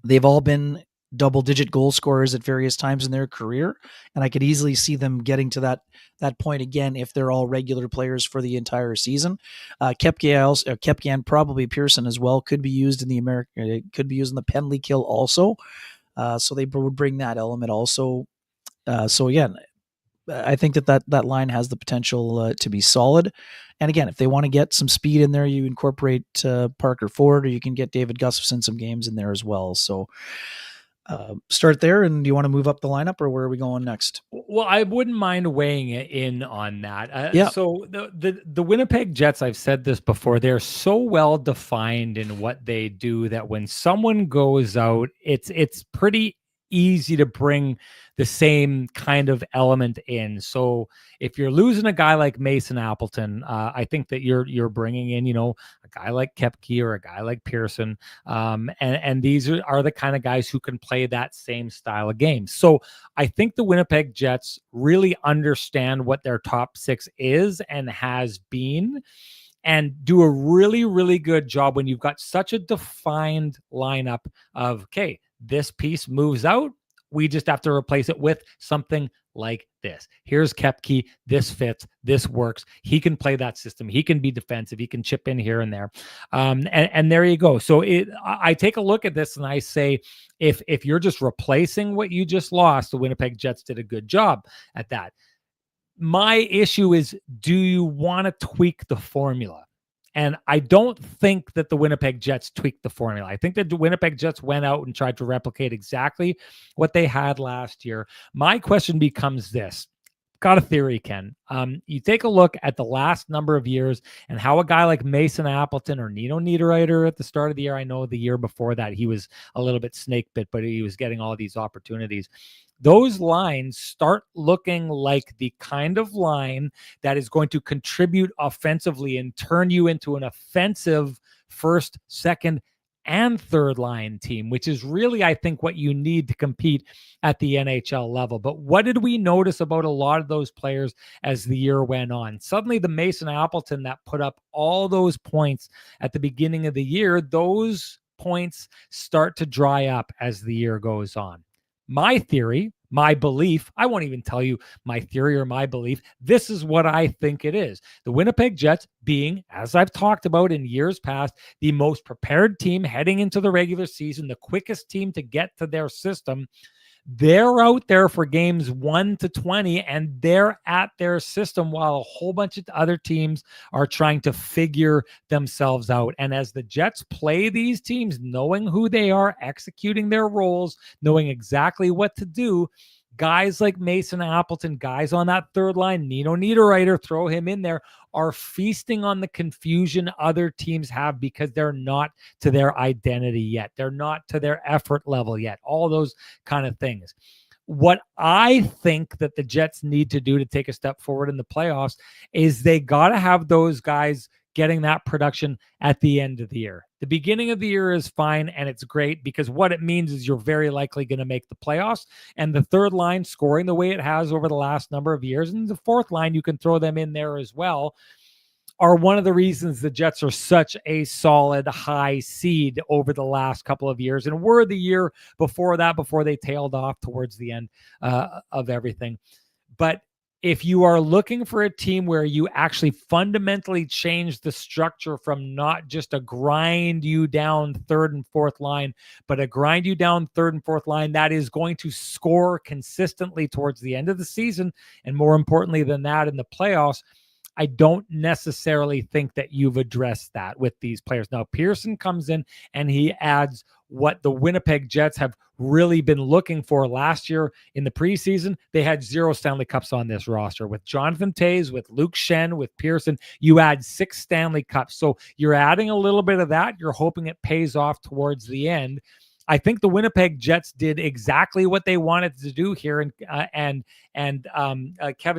they've all been double-digit goal scorers at various times in their career, and I could easily see them getting to that point again if they're all regular players for the entire season. Koepke and probably Pearson as well could be used in the penalty kill also. So they would bring that element also. So again, I think that line has the potential to be solid. And again, if they want to get some speed in there, you incorporate Parker Ford, or you can get David Gustafson some games in there as well. So start there. And do you want to move up the lineup, or where are we going next? Well, I wouldn't mind weighing in on that. Yeah. So the Winnipeg Jets, I've said this before, they're so well defined in what they do that when someone goes out, it's pretty easy to bring the same kind of element in. So if you're losing a guy like Mason Appleton, I think that you're bringing in, a guy like Koepke or a guy like Pearson, and these are the kind of guys who can play that same style of game. So I think the Winnipeg Jets really understand what their top six is and has been, and do a really, really good job when you've got such a defined lineup of, okay, this piece moves out, we just have to replace it with something like this. Here's Koepke. This fits. This works. He can play that system. He can be defensive. He can chip in here and there. And there you go. So I take a look at this and I say, if you're just replacing what you just lost, the Winnipeg Jets did a good job at that. My issue is, do you want to tweak the formula? And I don't think that the Winnipeg Jets tweaked the formula. I think that the Winnipeg Jets went out and tried to replicate exactly what they had last year. My question becomes this. Got a theory, Ken. You take a look at the last number of years and how a guy like Mason Appleton or Nino Niederreiter at the start of the year, I know the year before that he was a little bit snake bit, but he was getting all these opportunities. Those lines start looking like the kind of line that is going to contribute offensively and turn you into an offensive first, second, and third line team, which is really, I think, what you need to compete at the NHL level. But what did we notice about a lot of those players as the year went on? Suddenly the Mason Appleton that put up all those points at the beginning of the year, those points start to dry up as the year goes on. My theory, my belief, I won't even tell you my theory or my belief. This is what I think it is. The Winnipeg Jets being, as I've talked about in years past, the most prepared team heading into the regular season, the quickest team to get to their system. They're out there for games 1 to 20, and they're at their system while a whole bunch of other teams are trying to figure themselves out. And as the Jets play these teams, knowing who they are, executing their roles, knowing exactly what to do, guys like Mason Appleton, guys on that third line, Nino Niederreiter, throw him in there, are feasting on the confusion other teams have because they're not to their identity yet. They're not to their effort level yet. All those kind of things. What I think that the Jets need to do to take a step forward in the playoffs is they got to have those guys getting that production at the end of the year. The beginning of the year is fine and it's great because what it means is you're very likely going to make the playoffs, and the third line scoring the way it has over the last number of years, and the fourth line, you can throw them in there as well, are one of the reasons the Jets are such a solid high seed over the last couple of years, and were the year before that, before they tailed off towards the end of everything. But if you are looking for a team where you actually fundamentally change the structure from not just a grind you down third and fourth line, but a grind you down third and fourth line that is going to score consistently towards the end of the season, and more importantly than that, in the playoffs, I don't necessarily think that you've addressed that with these players. Now, Pearson comes in and he adds what the Winnipeg Jets have really been looking for. Last year in the preseason, they had 0 Stanley Cups on this roster. With Jonathan Toews, with Luke Schenn, with Pearson, you add 6 Stanley Cups. So you're adding a little bit of that. You're hoping it pays off towards the end. I think the Winnipeg Jets did exactly what they wanted to do here, and Kevin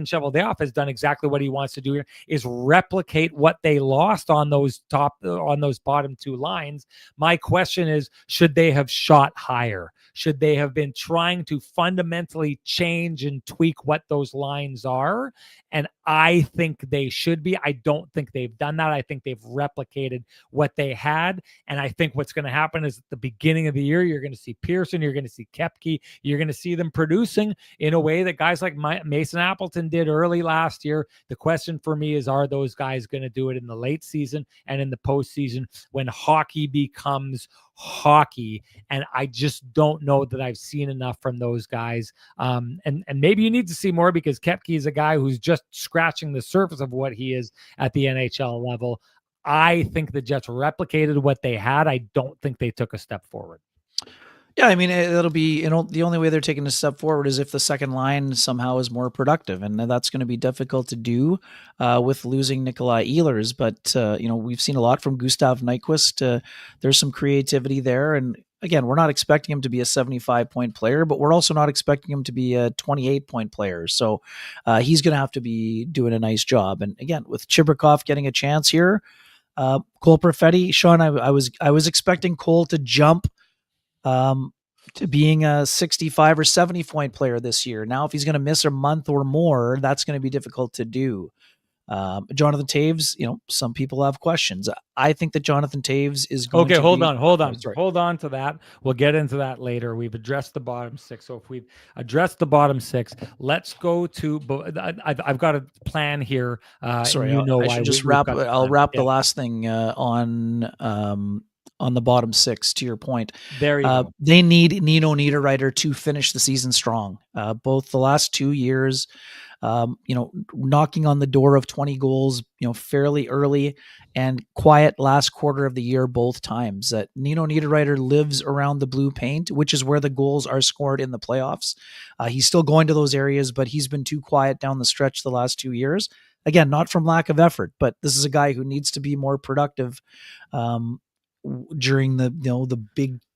Cheveldayoff has done exactly what he wants to do here: is replicate what they lost on those bottom 2 lines. My question is, should they have shot higher? Should they have been trying to fundamentally change and tweak what those lines are? And I think they should be. I don't think they've done that. I think they've replicated what they had. And I think what's going to happen is at the beginning of the year, you're going to see Pearson, you're going to see Koepke, you're going to see them producing in a way that guys like Mason Appleton did early last year. The question for me is, are those guys going to do it in the late season and in the postseason when hockey becomes hockey? And I just don't know that I've seen enough from those guys. And maybe you need to see more, because Koepke is a guy who's just scratching the surface of what he is at the NHL level. I think the Jets replicated what they had. I don't think they took a step forward. Yeah, I mean, it'll be, the only way they're taking a step forward is if the second line somehow is more productive, and that's going to be difficult to do with losing Nikolai Ehlers. But we've seen a lot from Gustav Nyquist. There's some creativity there, and again, we're not expecting him to be a 75-point player, but we're also not expecting him to be a 28-point player. So he's going to have to be doing a nice job. And again, with Chibrikov getting a chance here, Cole Perfetti, Sean, I was expecting Cole to jump to being a 65 or 70-point player this year. Now, if he's going to miss a month or more, that's going to be difficult to do. Jonathan Toews, some people have questions. I think that Jonathan Toews is going to hold on to that. We'll get into that later. We've addressed the bottom 6. So if we've addressed the bottom 6, let's go to, I've got a plan here. Sorry, I should just wrap. I'll wrap the last thing on the bottom 6, to your point. There you go. They need Nino Niederreiter to finish the season strong. Both the last 2 years, knocking on the door of 20 goals, fairly early, and quiet last quarter of the year both times. Nino Niederreiter lives around the blue paint, which is where the goals are scored in the playoffs. He's still going to those areas, but he's been too quiet down the stretch the last 2 years. Again, not from lack of effort, but this is a guy who needs to be more productive during the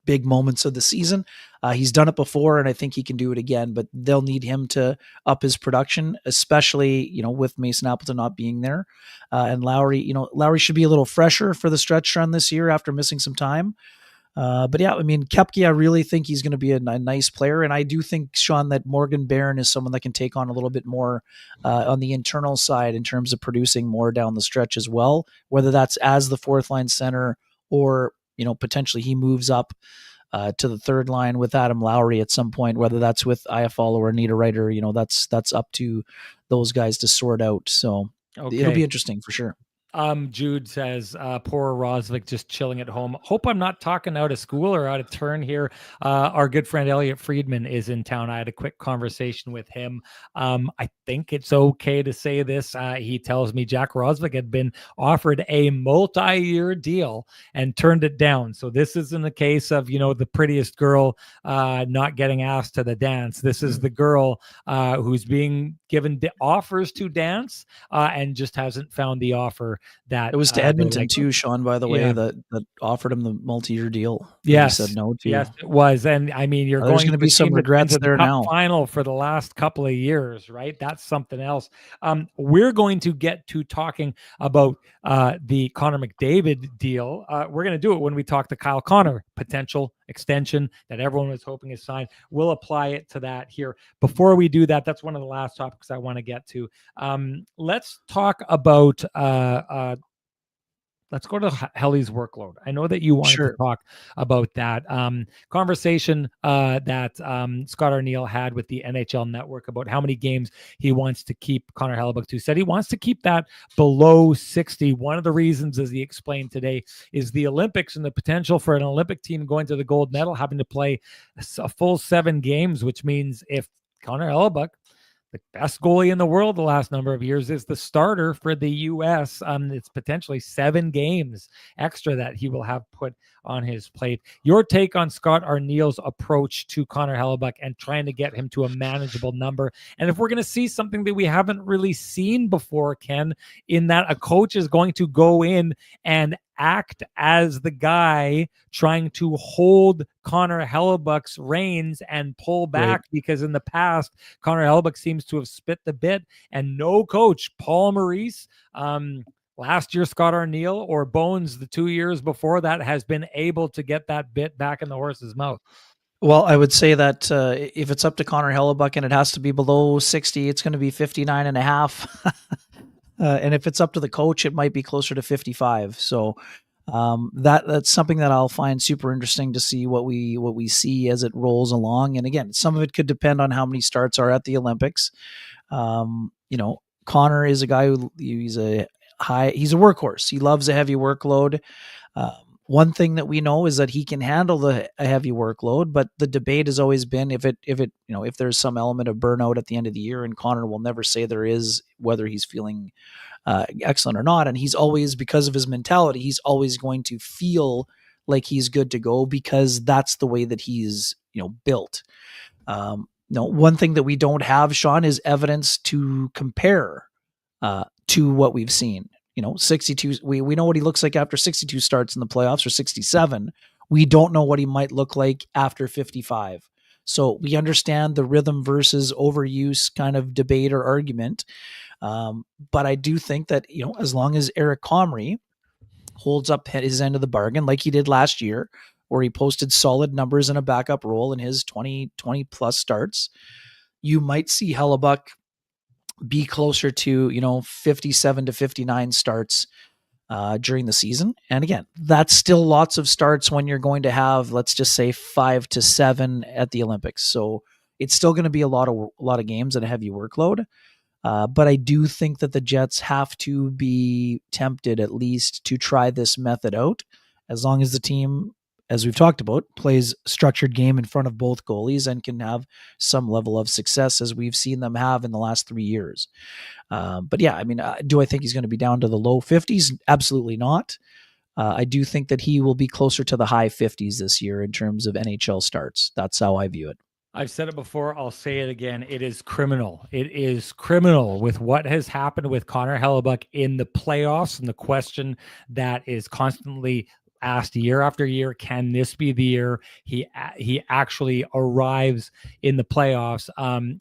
big moments of the season. He's done it before, and I think he can do it again, but they'll need him to up his production, especially, with Mason Appleton not being there. And Lowry should be a little fresher for the stretch run this year after missing some time. But yeah, I mean, Koepke, I really think he's going to be a nice player. And I do think, Sean, that Morgan Barron is someone that can take on a little bit more on the internal side in terms of producing more down the stretch as well, whether that's as the 4th line center or, potentially he moves up to the 3rd line with Adam Lowry at some point, whether that's with Iafallo or Niederreiter. That's up to those guys to sort out. So It'll be interesting for sure. Jude says, poor Rosvik just chilling at home. Hope I'm not talking out of school or out of turn here. Our good friend Elliot Friedman is in town. I had a quick conversation with him. I think it's okay to say this. He tells me Jack Rosvik had been offered a multi-year deal and turned it down. So this isn't a case of, the prettiest girl not getting asked to the dance. This is the girl who's being given offers to dance and just hasn't found the offer that it was to Edmonton too, Sean, by the way, that offered him the multi-year deal. Yes, he said no to. Yes, it was. And I mean, you're there's going to be some regrets there now. Final for the last couple of years, right? That's something else. We're going to get to talking about the Connor McDavid deal. We're going to do it when we talk to Kyle Connor, potential extension that everyone was hoping is signed. We'll apply it to that here. Before we do that, that's one of the last topics I want to get to. Let's talk about let's go to Helly's workload. I know that you wanted to talk about that conversation that Scott Arniel had with the NHL Network about how many games he wants to keep Connor Hellebuyck to. Said he wants to keep that below 60. One of the reasons, as he explained today, is the Olympics and the potential for an Olympic team going to the gold medal having to play a full 7 games, which means if Connor Hellebuyck the best goalie in the world the last number of years, is the starter for the U.S. It's potentially 7 games extra that he will have put on his plate. Your take on Scott Arniel's approach to Connor Hellebuyck and trying to get him to a manageable number, and if we're going to see something that we haven't really seen before, Ken, in that a coach is going to go in and act as the guy trying to hold Connor Hellebuyck's reins and pull back, because in the past, Connor Hellebuyck seems to have spit the bit, and no coach, Paul Maurice, last year Scott Arniel, or Bones the 2 years before that, has been able to get that bit back in the horse's mouth. Well, I would say that if it's up to Connor Hellebuyck and it has to be below 60, it's going to be 59 and a half. And if it's up to the coach, it might be closer to 55. So that's something that I'll find super interesting to see what we see as it rolls along. And again, some of it could depend on how many starts are at the Olympics. Connor is a guy who he's a workhorse. He loves a heavy workload. One thing that we know is that he can handle a heavy workload, but the debate has always been if there's some element of burnout at the end of the year, and Connor will never say there is, whether he's feeling excellent or not. And he's always, because of his mentality, he's always going to feel like he's good to go, because that's the way that he's, built. One thing that we don't have, Sean, is evidence to compare to what we've seen. 62, we know what he looks like after 62 starts in the playoffs, or 67. We don't know what he might look like after 55. So we understand the rhythm versus overuse kind of debate or argument. But I do think that, as long as Eric Comrie holds up his end of the bargain, like he did last year, where he posted solid numbers in a backup role in his 20 plus starts, you might see Hellebuyck be closer to 57 to 59 starts during the season. And again, that's still lots of starts when you're going to have, let's just say, 5 to 7 at the Olympics. So it's still going to be a lot of games and a heavy workload. But I do think that the Jets have to be tempted at least to try this method out, as long as the team, as we've talked about, plays structured game in front of both goalies and can have some level of success, as we've seen them have in the last 3 years. But yeah, do I think he's going to be down to the low 50s? Absolutely not. I do think that he will be closer to the high 50s this year in terms of NHL starts. That's how I view it. I've said it before, I'll say it again. It is criminal. It is criminal with what has happened with Connor Hellebuyck in the playoffs, and the question that is constantly asked year after year, can this be the year he actually arrives in the playoffs?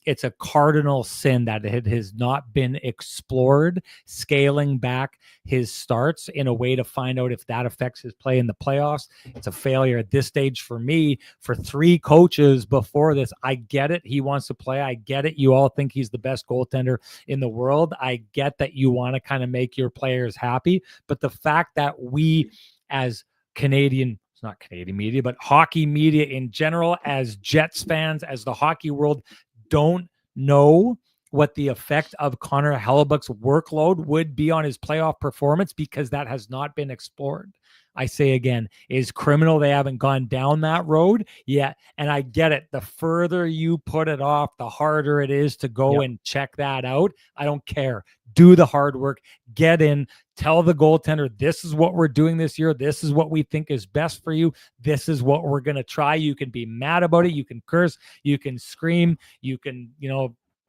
It's a cardinal sin that it has not been explored, scaling back his starts in a way to find out if that affects his play in the playoffs. It's a failure at this stage for me. For 3 coaches before this, I get it. He wants to play. I get it. You all think he's the best goaltender in the world. I get that you want to kind of make your players happy, but the fact that we, as Canadian, it's not Canadian media, but hockey media in general, as Jets fans, as the hockey world, don't know what the effect of Connor Hellebuyck's workload would be on his playoff performance, because that has not been explored. I say again, is criminal. They haven't gone down that road yet. And I get it. The further you put it off, the harder it is to go and check that out. I don't care. Do the hard work, get in, tell the goaltender, this is what we're doing this year. This is what we think is best for you. This is what we're going to try. You can be mad about it. You can curse, you can scream, you can,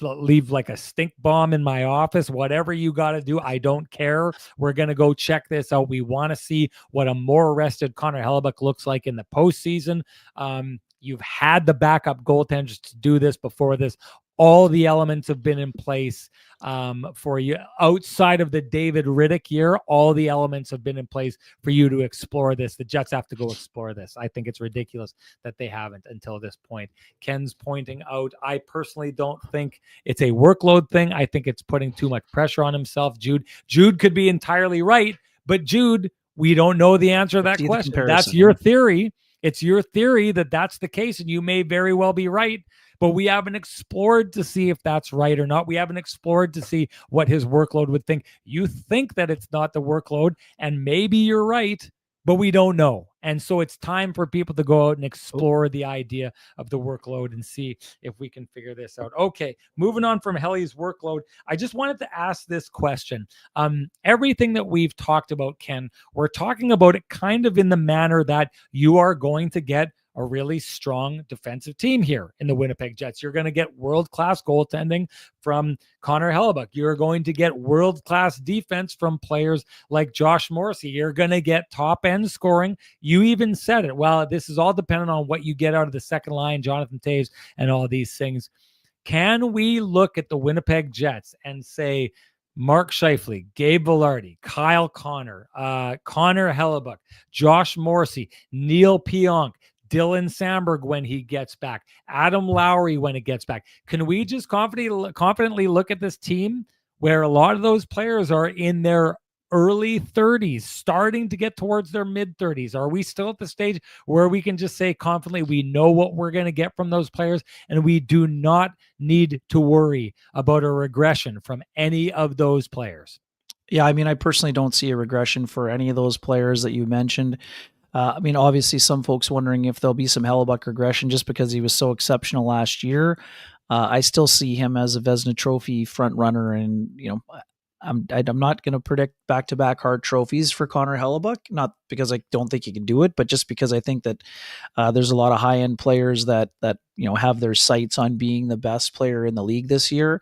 leave like a stink bomb in my office, whatever you got to do. I don't care. We're going to go check this out. We want to see what a more rested Connor Hellebuyck looks like in the postseason. You've had the backup goaltenders to do this before this. All the elements have been in place for you. Outside of the David Riddick year, all the elements have been in place for you to explore this. The Jets have to go explore this. I think it's ridiculous that they haven't until this point. Ken's pointing out, I personally don't think it's a workload thing. I think it's putting too much pressure on himself. Jude could be entirely right, but Jude, we don't know the answer to that question. That's your theory. It's your theory that that's the case, and you may very well be right. But we haven't explored to see if that's right or not. We haven't explored to see what his workload would think. You think that it's not the workload, and maybe you're right, but we don't know. And so it's time for people to go out and explore the idea of the workload and see if we can figure this out. Okay, moving on from Helly's workload, I just wanted to ask this question. Everything that we've talked about, Ken, we're talking about it kind of in the manner that you are going to get a really strong defensive team here in the Winnipeg Jets. You're going to get world-class goaltending from Connor Hellebuyck. You're going to get world-class defense from players like Josh Morrissey. You're going to get top-end scoring. You even said it. Well, this is all dependent on what you get out of the second line, Jonathan Toews, and all these things. Can we look at the Winnipeg Jets and say, Mark Scheifele, Gabe Vilardi, Kyle Connor, Connor Hellebuyck, Josh Morrissey, Neil Pionk, Dylan Samberg when he gets back, Adam Lowry when it gets back. Can we just confidently look at this team where a lot of those players are in their early 30s, starting to get towards their mid 30s? Are we still at the stage where we can just say confidently we know what we're going to get from those players and we do not need to worry about a regression from any of those players? Yeah, I mean, I personally don't see a regression for any of those players that you mentioned. I mean, obviously, some folks wondering if there'll be some Hellebuyck regression just because he was so exceptional last year. I still see him as a Vezina Trophy front runner, and I'm not going to predict back-to-back Hart trophies for Connor Hellebuyck, not because I don't think he can do it, but just because I think that there's a lot of high-end players that have their sights on being the best player in the league this year.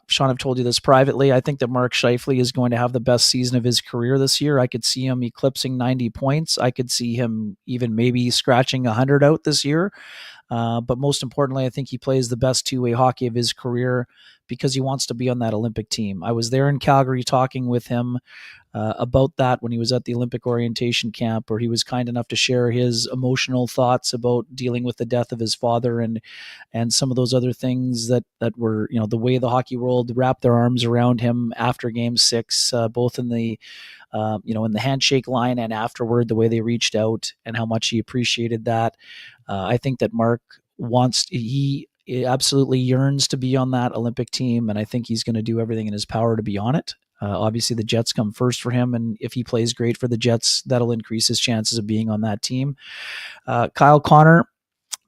Sean, I've told you this privately. I think that Mark Scheifele is going to have the best season of his career this year. I could see him eclipsing 90 points. I could see him even maybe scratching 100 out this year. But most importantly, I think he plays the best two-way hockey of his career because he wants to be on that Olympic team. I was there in Calgary talking with him about that when he was at the Olympic orientation camp, where he was kind enough to share his emotional thoughts about dealing with the death of his father and some of those other things that were, the way the hockey world wrapped their arms around him after Game 6, both in the in the handshake line and afterward, the way they reached out and how much he appreciated that. I think that Mark he absolutely yearns to be on that Olympic team, and I think he's going to do everything in his power to be on it. Obviously, the Jets come first for him, and if he plays great for the Jets, that'll increase his chances of being on that team. Kyle Connor,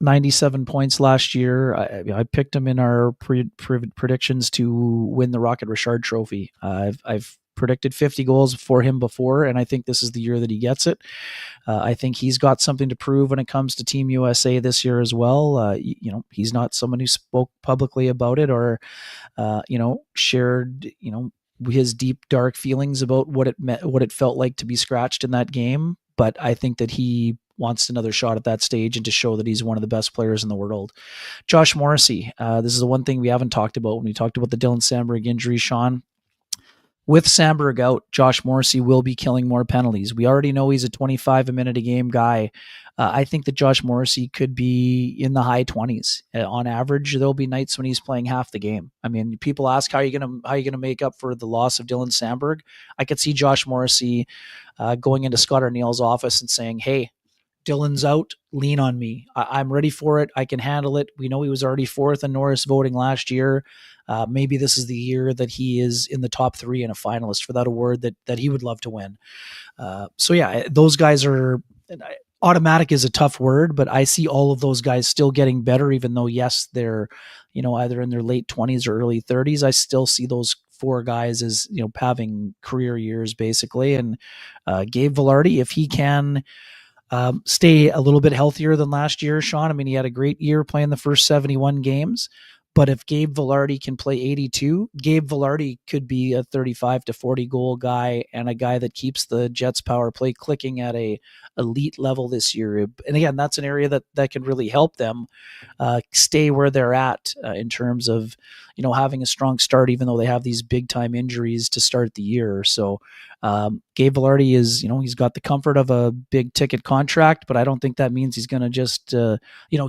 97 points last year. I picked him in our predictions to win the Rocket Richard Trophy. I've predicted 50 goals for him before, and I think this is the year that he gets it. I think he's got something to prove when it comes to Team USA this year as well. He's not someone who spoke publicly about it or, shared, his deep, dark feelings about what it felt like to be scratched in that game. But I think that he wants another shot at that stage and to show that he's one of the best players in the world. Josh Morrissey, this is the one thing we haven't talked about when we talked about the Dylan Samberg injury, Sean. With Samberg out, Josh Morrissey will be killing more penalties. We already know he's a 25-a-minute-a-game guy. I think that Josh Morrissey could be in the high 20s. On average, there'll be nights when he's playing half the game. I mean, people ask, how are you gonna make up for the loss of Dylan Samberg? I could see Josh Morrissey going into Scott Arniel's office and saying, hey, Dylan's out, lean on me. I'm ready for it. I can handle it. We know he was already fourth in Norris voting last year. Maybe this is the year that he is in the top 3 and a finalist for that award that he would love to win. So yeah, those guys are automatic is a tough word, but I see all of those guys still getting better, even though, yes, they're, either in their late 20s or early 30s. I still see those 4 guys as, having career years basically. And Gabe Vilardi, if he can stay a little bit healthier than last year, Sean. I mean, he had a great year playing the first 71 games, but if Gabe Vilardi can play 82, Gabe Vilardi could be a 35 to 40 goal guy and a guy that keeps the Jets power play clicking at a elite level this year. And again, that's an area that can really help them stay where they're at in terms of, having a strong start, even though they have these big time injuries to start the year. So Gabe Vilardi is, he's got the comfort of a big ticket contract, but I don't think that means he's going to just,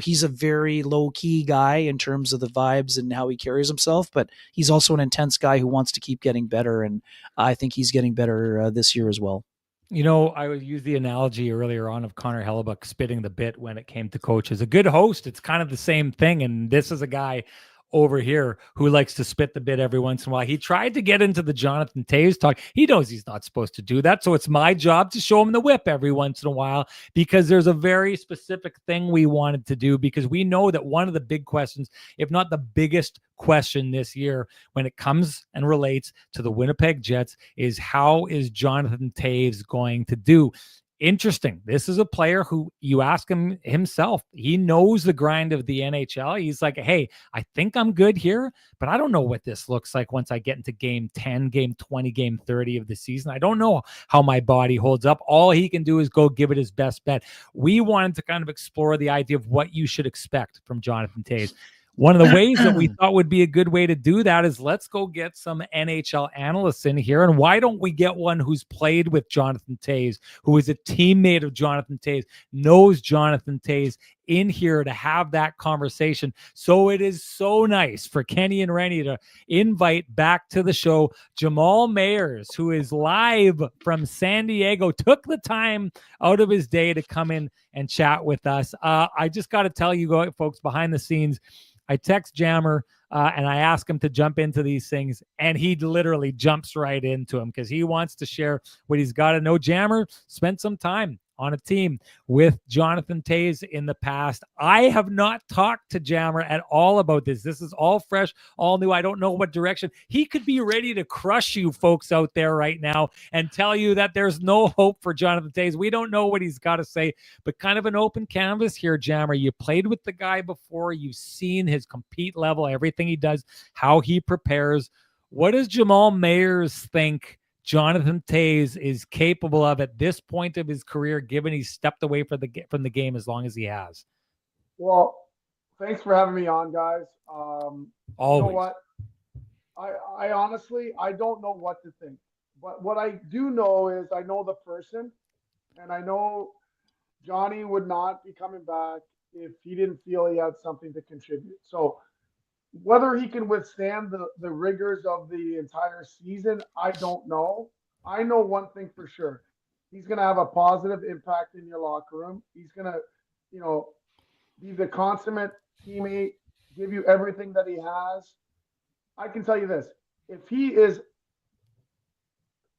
he's a very low key guy in terms of the vibes and how he carries himself, but he's also an intense guy who wants to keep getting better. And I think he's getting better this year as well. I would use the analogy earlier on of Connor Hellebuyck spitting the bit when it came to coaches. A good host, it's kind of the same thing. And this is a guy over here who likes to spit the bit every once in a while. He tried to get into the Jonathan Toews talk. He knows he's not supposed to do that. So it's my job to show him the whip every once in a while, because there's a very specific thing we wanted to do, because we know that one of the big questions, if not the biggest question this year when it comes and relates to the Winnipeg Jets, is how is Jonathan Toews going to do? Interesting. This is a player who, you ask him himself, he knows the grind of the NHL. He's like, hey, I think I'm good here, but I don't know what this looks like once I get into game 10, game 20, game 30 of the season. I don't know how my body holds up. All he can do is go give it his best bet. We wanted to kind of explore the idea of what you should expect from Jonathan Toews. One of the ways that we thought would be a good way to do that is let's go get some NHL analysts in here. And why don't we get one who's played with Jonathan Toews, who is a teammate of Jonathan Toews, knows Jonathan Toews, in here to have that conversation. So it is so nice for Kenny and Renny to invite back to the show Jamal Mayers, who is live from San Diego, took the time out of his day to come in and chat with us. I just got to tell you folks, behind the scenes, I text Jammer and I ask him to jump into these things, and he literally jumps right into them because he wants to share what he's got to know. Jammer spent some time on a team with Jonathan Toews in the past. I have not talked to Jammer at all about this. This is all fresh, all new. I don't know what direction. He could be ready to crush you folks out there right now and tell you that there's no hope for Jonathan Toews. We don't know what he's got to say, but kind of an open canvas here, Jammer. You played with the guy before. You've seen his compete level, everything he does, how he prepares. What does Jamal Mayers think Jonathan Toews is capable of at this point of his career, given he's stepped away from the game as long as he has? Well, thanks for having me on, guys. Always. You know what? I honestly, I don't know what to think. But what I do know is I know the person, and I know Johnny would not be coming back if he didn't feel he had something to contribute. So whether he can withstand the rigors of the entire season, I don't know. I know one thing for sure. He's going to have a positive impact in your locker room. He's going to, be the consummate teammate, give you everything that he has. I can tell you this. If he is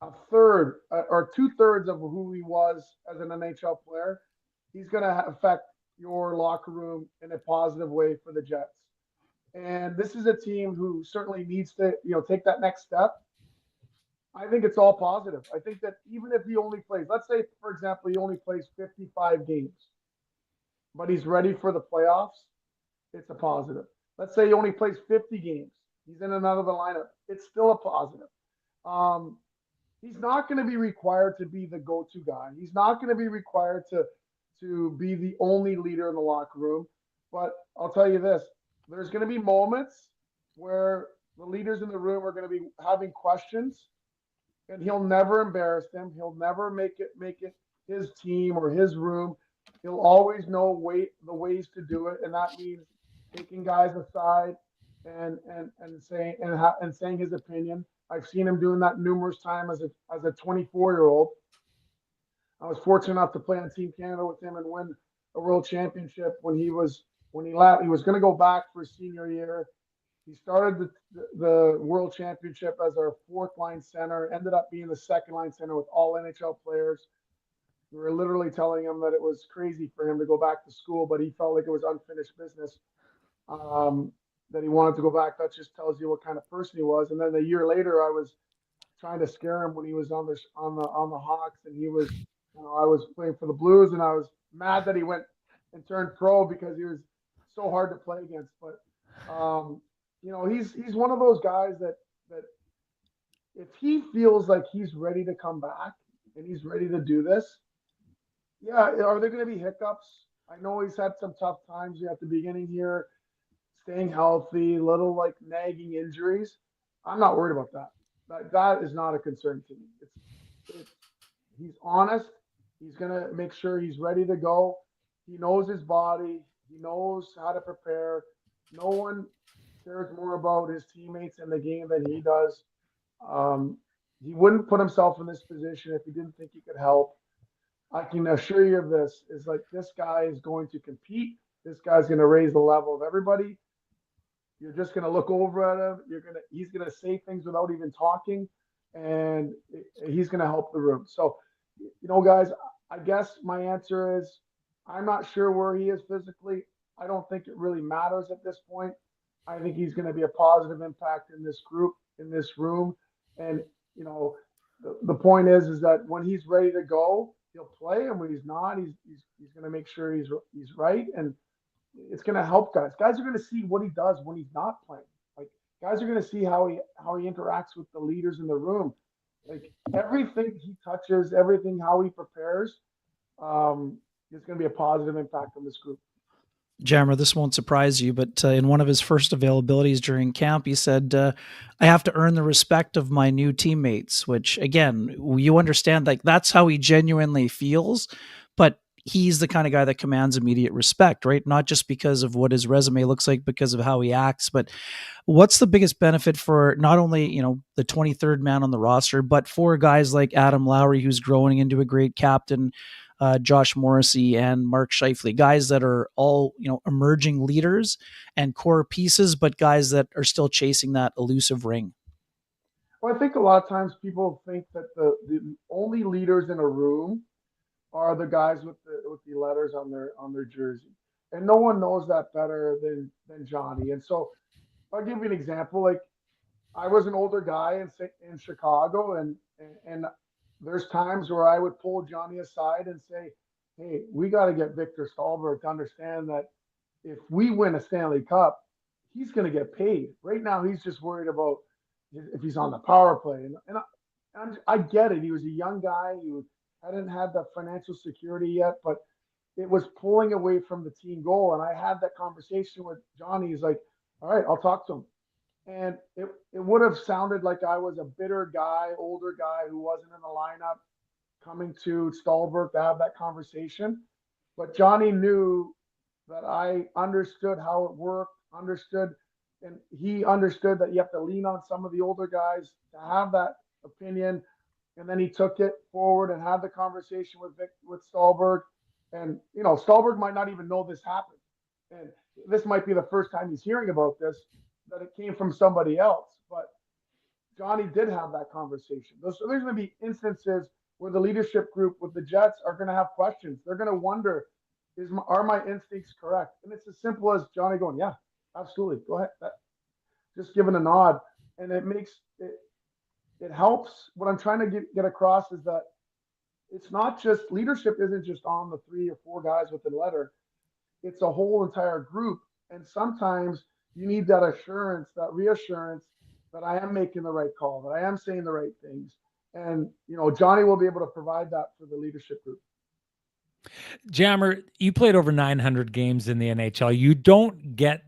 a third or 2/3 of who he was as an NHL player, he's going to affect your locker room in a positive way for the Jets. And this is a team who certainly needs to, take that next step. I think it's all positive. I think that even if he only plays, let's say, for example, he only plays 55 games, but he's ready for the playoffs, it's a positive. Let's say he only plays 50 games, he's in and out of the lineup, it's still a positive. He's not going to be required to be the go-to guy. He's not going to be required to be the only leader in the locker room. But I'll tell you this, there's going to be moments where the leaders in the room are going to be having questions, and he'll never embarrass them. He'll never make it his team or his room. He'll always know the ways to do it, and that means taking guys aside and saying his opinion. I've seen him doing that numerous times as a 24-year-old. I was fortunate enough to play on Team Canada with him and win a world championship when he left. He was going to go back for his senior year. He started the world championship as our fourth line center, ended up being the second line center with all NHL players. We were literally telling him that it was crazy for him to go back to school, but he felt like it was unfinished business, that he wanted to go back. That just tells you what kind of person he was. And then a year later, I was trying to scare him when he was on the Hawks, and he was, I was playing for the Blues, and I was mad that he went and turned pro because he was so hard to play against. But he's one of those guys that if he feels like he's ready to come back and he's ready to do this, yeah, are there going to be hiccups? I know he's had some tough times at the beginning here, staying healthy, little like nagging injuries. I'm not worried about that. That is not a concern to me. He's honest. He's going to make sure he's ready to go. He knows his body. He knows how to prepare. No one cares more about his teammates in the game than he does. He wouldn't put himself in this position if he didn't think he could help. I can assure you of this, is like this guy is going to compete. This guy's going to raise the level of everybody. You're just going to look over at him. He's going to say things without even talking, and he's going to help the room. So, guys, I guess my answer is I'm not sure where he is physically. I don't think it really matters at this point. I think he's going to be a positive impact in this group, in this room. And, the point is that when he's ready to go, he'll play. And when he's not, he's going to make sure he's right. And it's going to help guys. Guys are going to see what he does when he's not playing. Like guys are going to see how he interacts with the leaders in the room. Like everything he touches, everything how he prepares, is going to be a positive impact on this group. Jammer, this won't surprise you, but in one of his first availabilities during camp, he said, I have to earn the respect of my new teammates, which again, you understand, like that's how he genuinely feels, but he's the kind of guy that commands immediate respect, right? Not just because of what his resume looks like, because of how he acts, but what's the biggest benefit for not only, the 23rd man on the roster, but for guys like Adam Lowry, who's growing into a great captain, Josh Morrissey and Mark Scheifele, guys that are all, emerging leaders and core pieces, but guys that are still chasing that elusive ring. Well, I think a lot of times people think that the only leaders in a room are the guys with the letters on their jersey, and no one knows that better than Johnny. And so I'll give you an example. Like I was an older guy in Chicago, and there's times where I would pull Johnny aside and say, "Hey, we got to get Victor Stalberg to understand that if we win a Stanley Cup, he's going to get paid. Right now, he's just worried about if he's on the power play." And I get it. He was a young guy. He hadn't had the financial security yet, but it was pulling away from the team goal. And I had that conversation with Johnny. He's like, "All right, I'll talk to him." And it would have sounded like I was a bitter guy, older guy who wasn't in the lineup coming to Stallberg to have that conversation. But Johnny knew that I understood how it worked, and he understood that you have to lean on some of the older guys to have that opinion. And then he took it forward and had the conversation with Stallberg. And, Stallberg might not even know this happened. And this might be the first time he's hearing about this, that it came from somebody else. But Johnny did have that conversation. There's going to be instances where the leadership group with the Jets are going to have questions. They're going to wonder, are my instincts correct? And it's as simple as Johnny going, "Yeah, absolutely. Go ahead." Just giving a nod. And it helps. What I'm trying to get across is that it's not just leadership isn't just on the 3 or 4 guys with the letter. It's a whole entire group. And sometimes you need that assurance, that reassurance that I am making the right call, that I am saying the right things. And, Johnny will be able to provide that for the leadership group. Jammer, you played over 900 games in the NHL. You don't get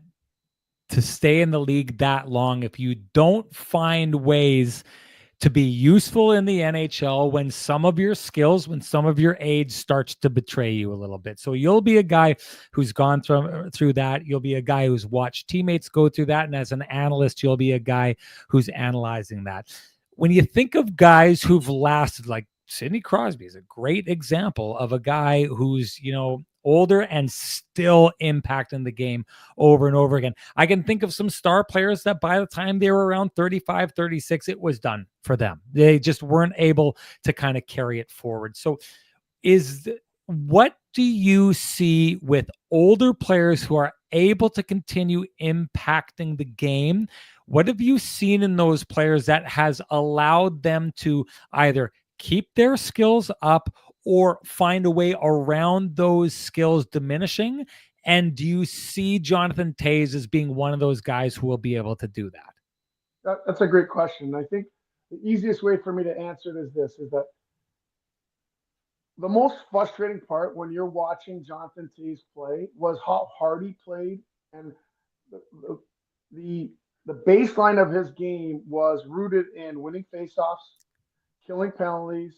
to stay in the league that long if you don't find ways to be useful in the NHL when some of your skills, when some of your age starts to betray you a little bit. So you'll be a guy who's gone through that. You'll be a guy who's watched teammates go through that. And as an analyst, you'll be a guy who's analyzing that. When you think of guys who've lasted, like Sidney Crosby is a great example of a guy who's, older and still impacting the game over and over again. I can think of some star players that by the time they were around 35, 36, it was done for them. They just weren't able to kind of carry it forward. So what do you see with older players who are able to continue impacting the game? What have you seen in those players that has allowed them to either keep their skills up or find a way around those skills diminishing? And do you see Jonathan Toews as being one of those guys who will be able to do that? That's a great question. I think the easiest way for me to answer it is this, is that the most frustrating part when you're watching Jonathan Toews play was how hard he played. And the baseline of his game was rooted in winning faceoffs, killing penalties,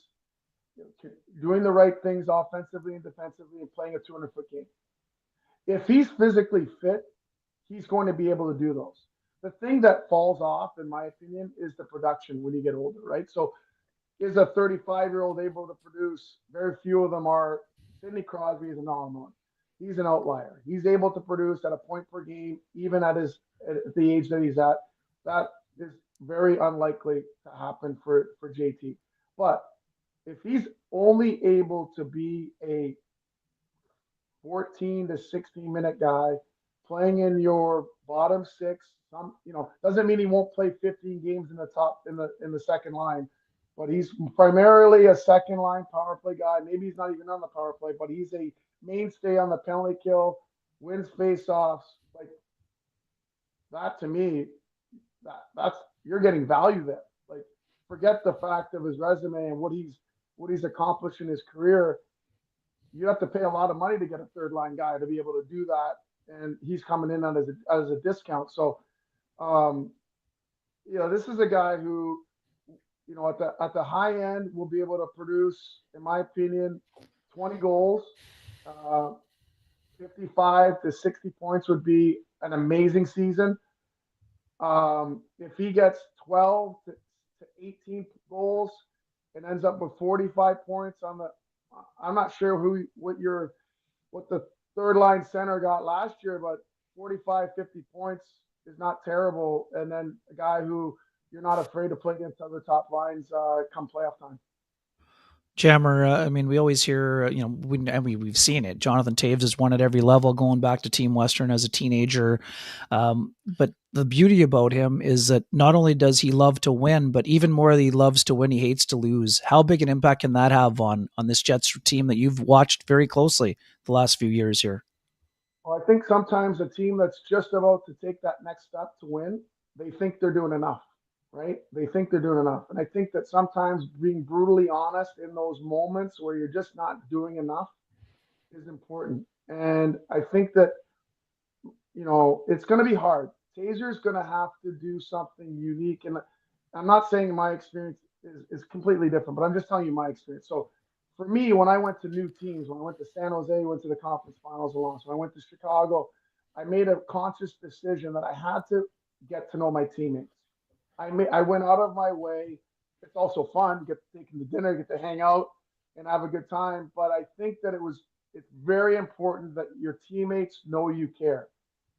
doing the right things offensively and defensively, and playing a 200-foot game. If he's physically fit, he's going to be able to do those. The thing that falls off, in my opinion, is the production when you get older, right? So is a 35-year-old able to produce? Very few of them are. Sidney Crosby is an anomaly. he's an outlier. He's able to produce at a point per game, even at the age that he's at. That is very unlikely to happen for JT. But if he's only able to be a 14 to 16-minute guy playing in your bottom six, doesn't mean he won't play 15 games in the top in the second line, but he's primarily a second line power play guy. Maybe he's not even on the power play, but he's a mainstay on the penalty kill, wins face-offs. Like that to me, that's you're getting value there. Like forget the fact of his resume and what he's accomplished in his career. You have to pay a lot of money to get a third line guy to be able to do that, and he's coming in as a discount. So, this is a guy who, at the high end will be able to produce, in my opinion, 20 goals, 55 to 60 points would be an amazing season. If he gets 12 to 18 goals and ends up with 45 points I'm not sure what the third line center got last year, but 45, 50 points is not terrible. And then a guy who you're not afraid to play against other top lines come playoff time. Jammer, we always hear, we've seen it. Jonathan Toews has won at every level going back to Team Western as a teenager. But the beauty about him is that not only does he love to win, but even more he loves to win, he hates to lose. How big an impact can that have on this Jets team that you've watched very closely the last few years here? Well, I think sometimes a team that's just about to take that next step to win, they think they're doing enough. Right? They think they're doing enough. And I think that sometimes being brutally honest in those moments where you're just not doing enough is important. And I think that, it's going to be hard. Taser's going to have to do something unique. And I'm not saying my experience is completely different, but I'm just telling you my experience. So for me, when I went to new teams, when I went to San Jose, went to the conference finals a lot. When I went to Chicago, I made a conscious decision that I had to get to know my teammates. I went out of my way. It's also fun, get to take them to dinner, get to hang out and have a good time. But I think that it's very important that your teammates know you care.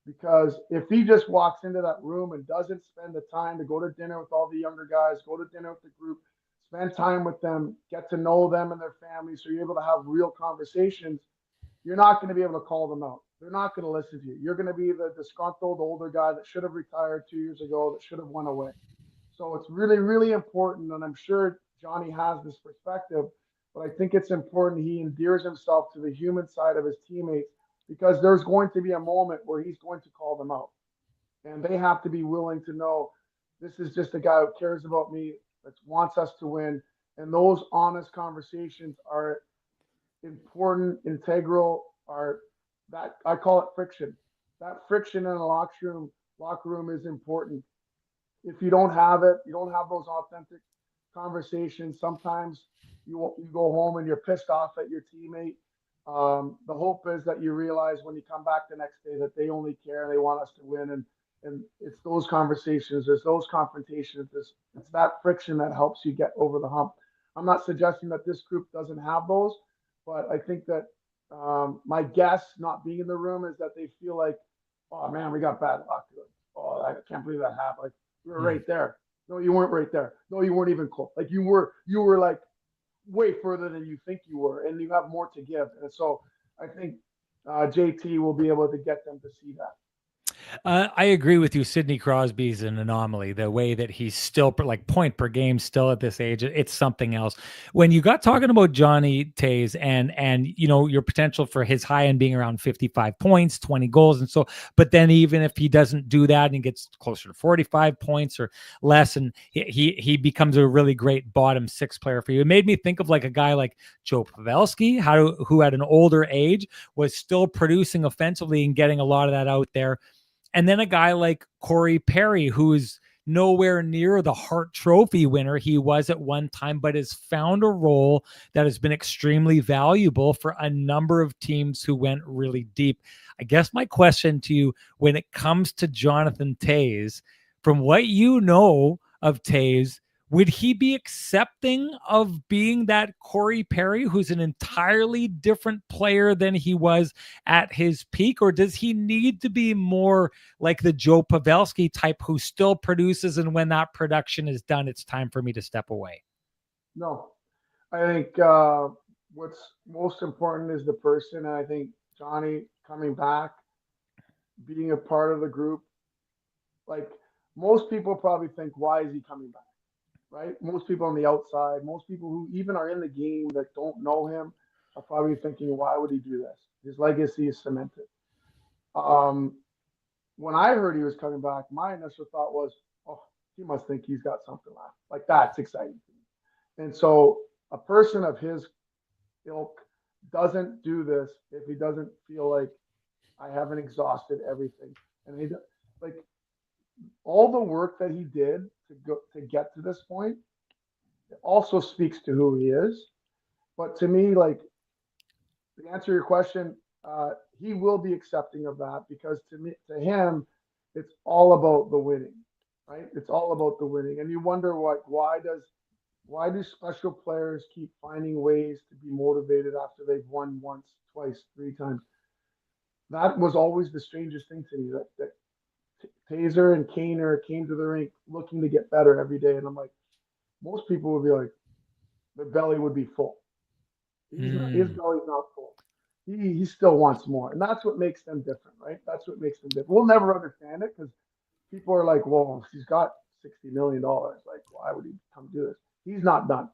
Because if he just walks into that room and doesn't spend the time to go to dinner with all the younger guys, go to dinner with the group, spend time with them, get to know them and their families, so you're able to have real conversations, you're not going to be able to call them out. They're not going to listen to you. You're going to be the disgruntled older guy that should have retired 2 years ago, that should have went away. So it's really, really important, and I'm sure Johnny has this perspective, but I think it's important he endears himself to the human side of his teammates, because there's going to be a moment where he's going to call them out. And they have to be willing to know this is just a guy who cares about me, that wants us to win. And those honest conversations are important, integral, that I call it friction. That friction in a locker room is important. If you don't have it, you don't have those authentic conversations. Sometimes you go home and you're pissed off at your teammate. The hope is that you realize when you come back the next day that they only care and they want us to win. And it's those conversations, there's those confrontations, it's that friction that helps you get over the hump. I'm not suggesting that this group doesn't have those, but I think that my guess, not being in the room, is that they feel like, oh man, we got bad luck. Oh, I can't believe that happened. Like, you were right there. No, you weren't right there. No, you weren't even close. Like you were like way further than you think you were, and you have more to give. And so I think JT will be able to get them to see that. I agree with you. Sidney Crosby's an anomaly. The way that he's still like point per game still at this age, it's something else. When you got talking about Johnny Toews and your potential for his high end being around 55 points, 20 goals, and so, but then even if he doesn't do that and he gets closer to 45 points or less, and he becomes a really great bottom six player for you. It made me think of like a guy like Joe Pavelski, who at an older age was still producing offensively and getting a lot of that out there. And then a guy like Corey Perry, who is nowhere near the Hart Trophy winner he was at one time, but has found a role that has been extremely valuable for a number of teams who went really deep. I guess my question to you, when it comes to Jonathan Toews, from what you know of Toews, would he be accepting of being that Corey Perry, who's an entirely different player than he was at his peak? Or does he need to be more like the Joe Pavelski type who still produces, and when that production is done, it's time for me to step away? No, I think what's most important is the person. And I think Johnny coming back, being a part of the group, like most people probably think, why is he coming back? Right? Most people on the outside, most people who even are in the game that don't know him are probably thinking, why would he do this? His legacy is cemented. Um, when I heard he was coming back, my initial thought was, oh, he must think he's got something left. Like that's exciting to me. And so a person of his ilk doesn't do this if he doesn't feel like I haven't exhausted everything. And he like all the work that he did to get to this point, it also speaks to who he is. But to me, like to answer your question, he will be accepting of that because to him, it's all about the winning, right? It's all about the winning, and you wonder why do special players keep finding ways to be motivated after they've won once, twice, three times? That was always the strangest thing to me. That Taser and Kaner came to the rink looking to get better every day, and I'm like, most people would be like, their belly would be full. His belly's not full. He still wants more, and that's what makes them different, right? That's what makes them different. We'll never understand it because people are like, "Well, he's got $60 million. Like, why would he come do this?" He's not done,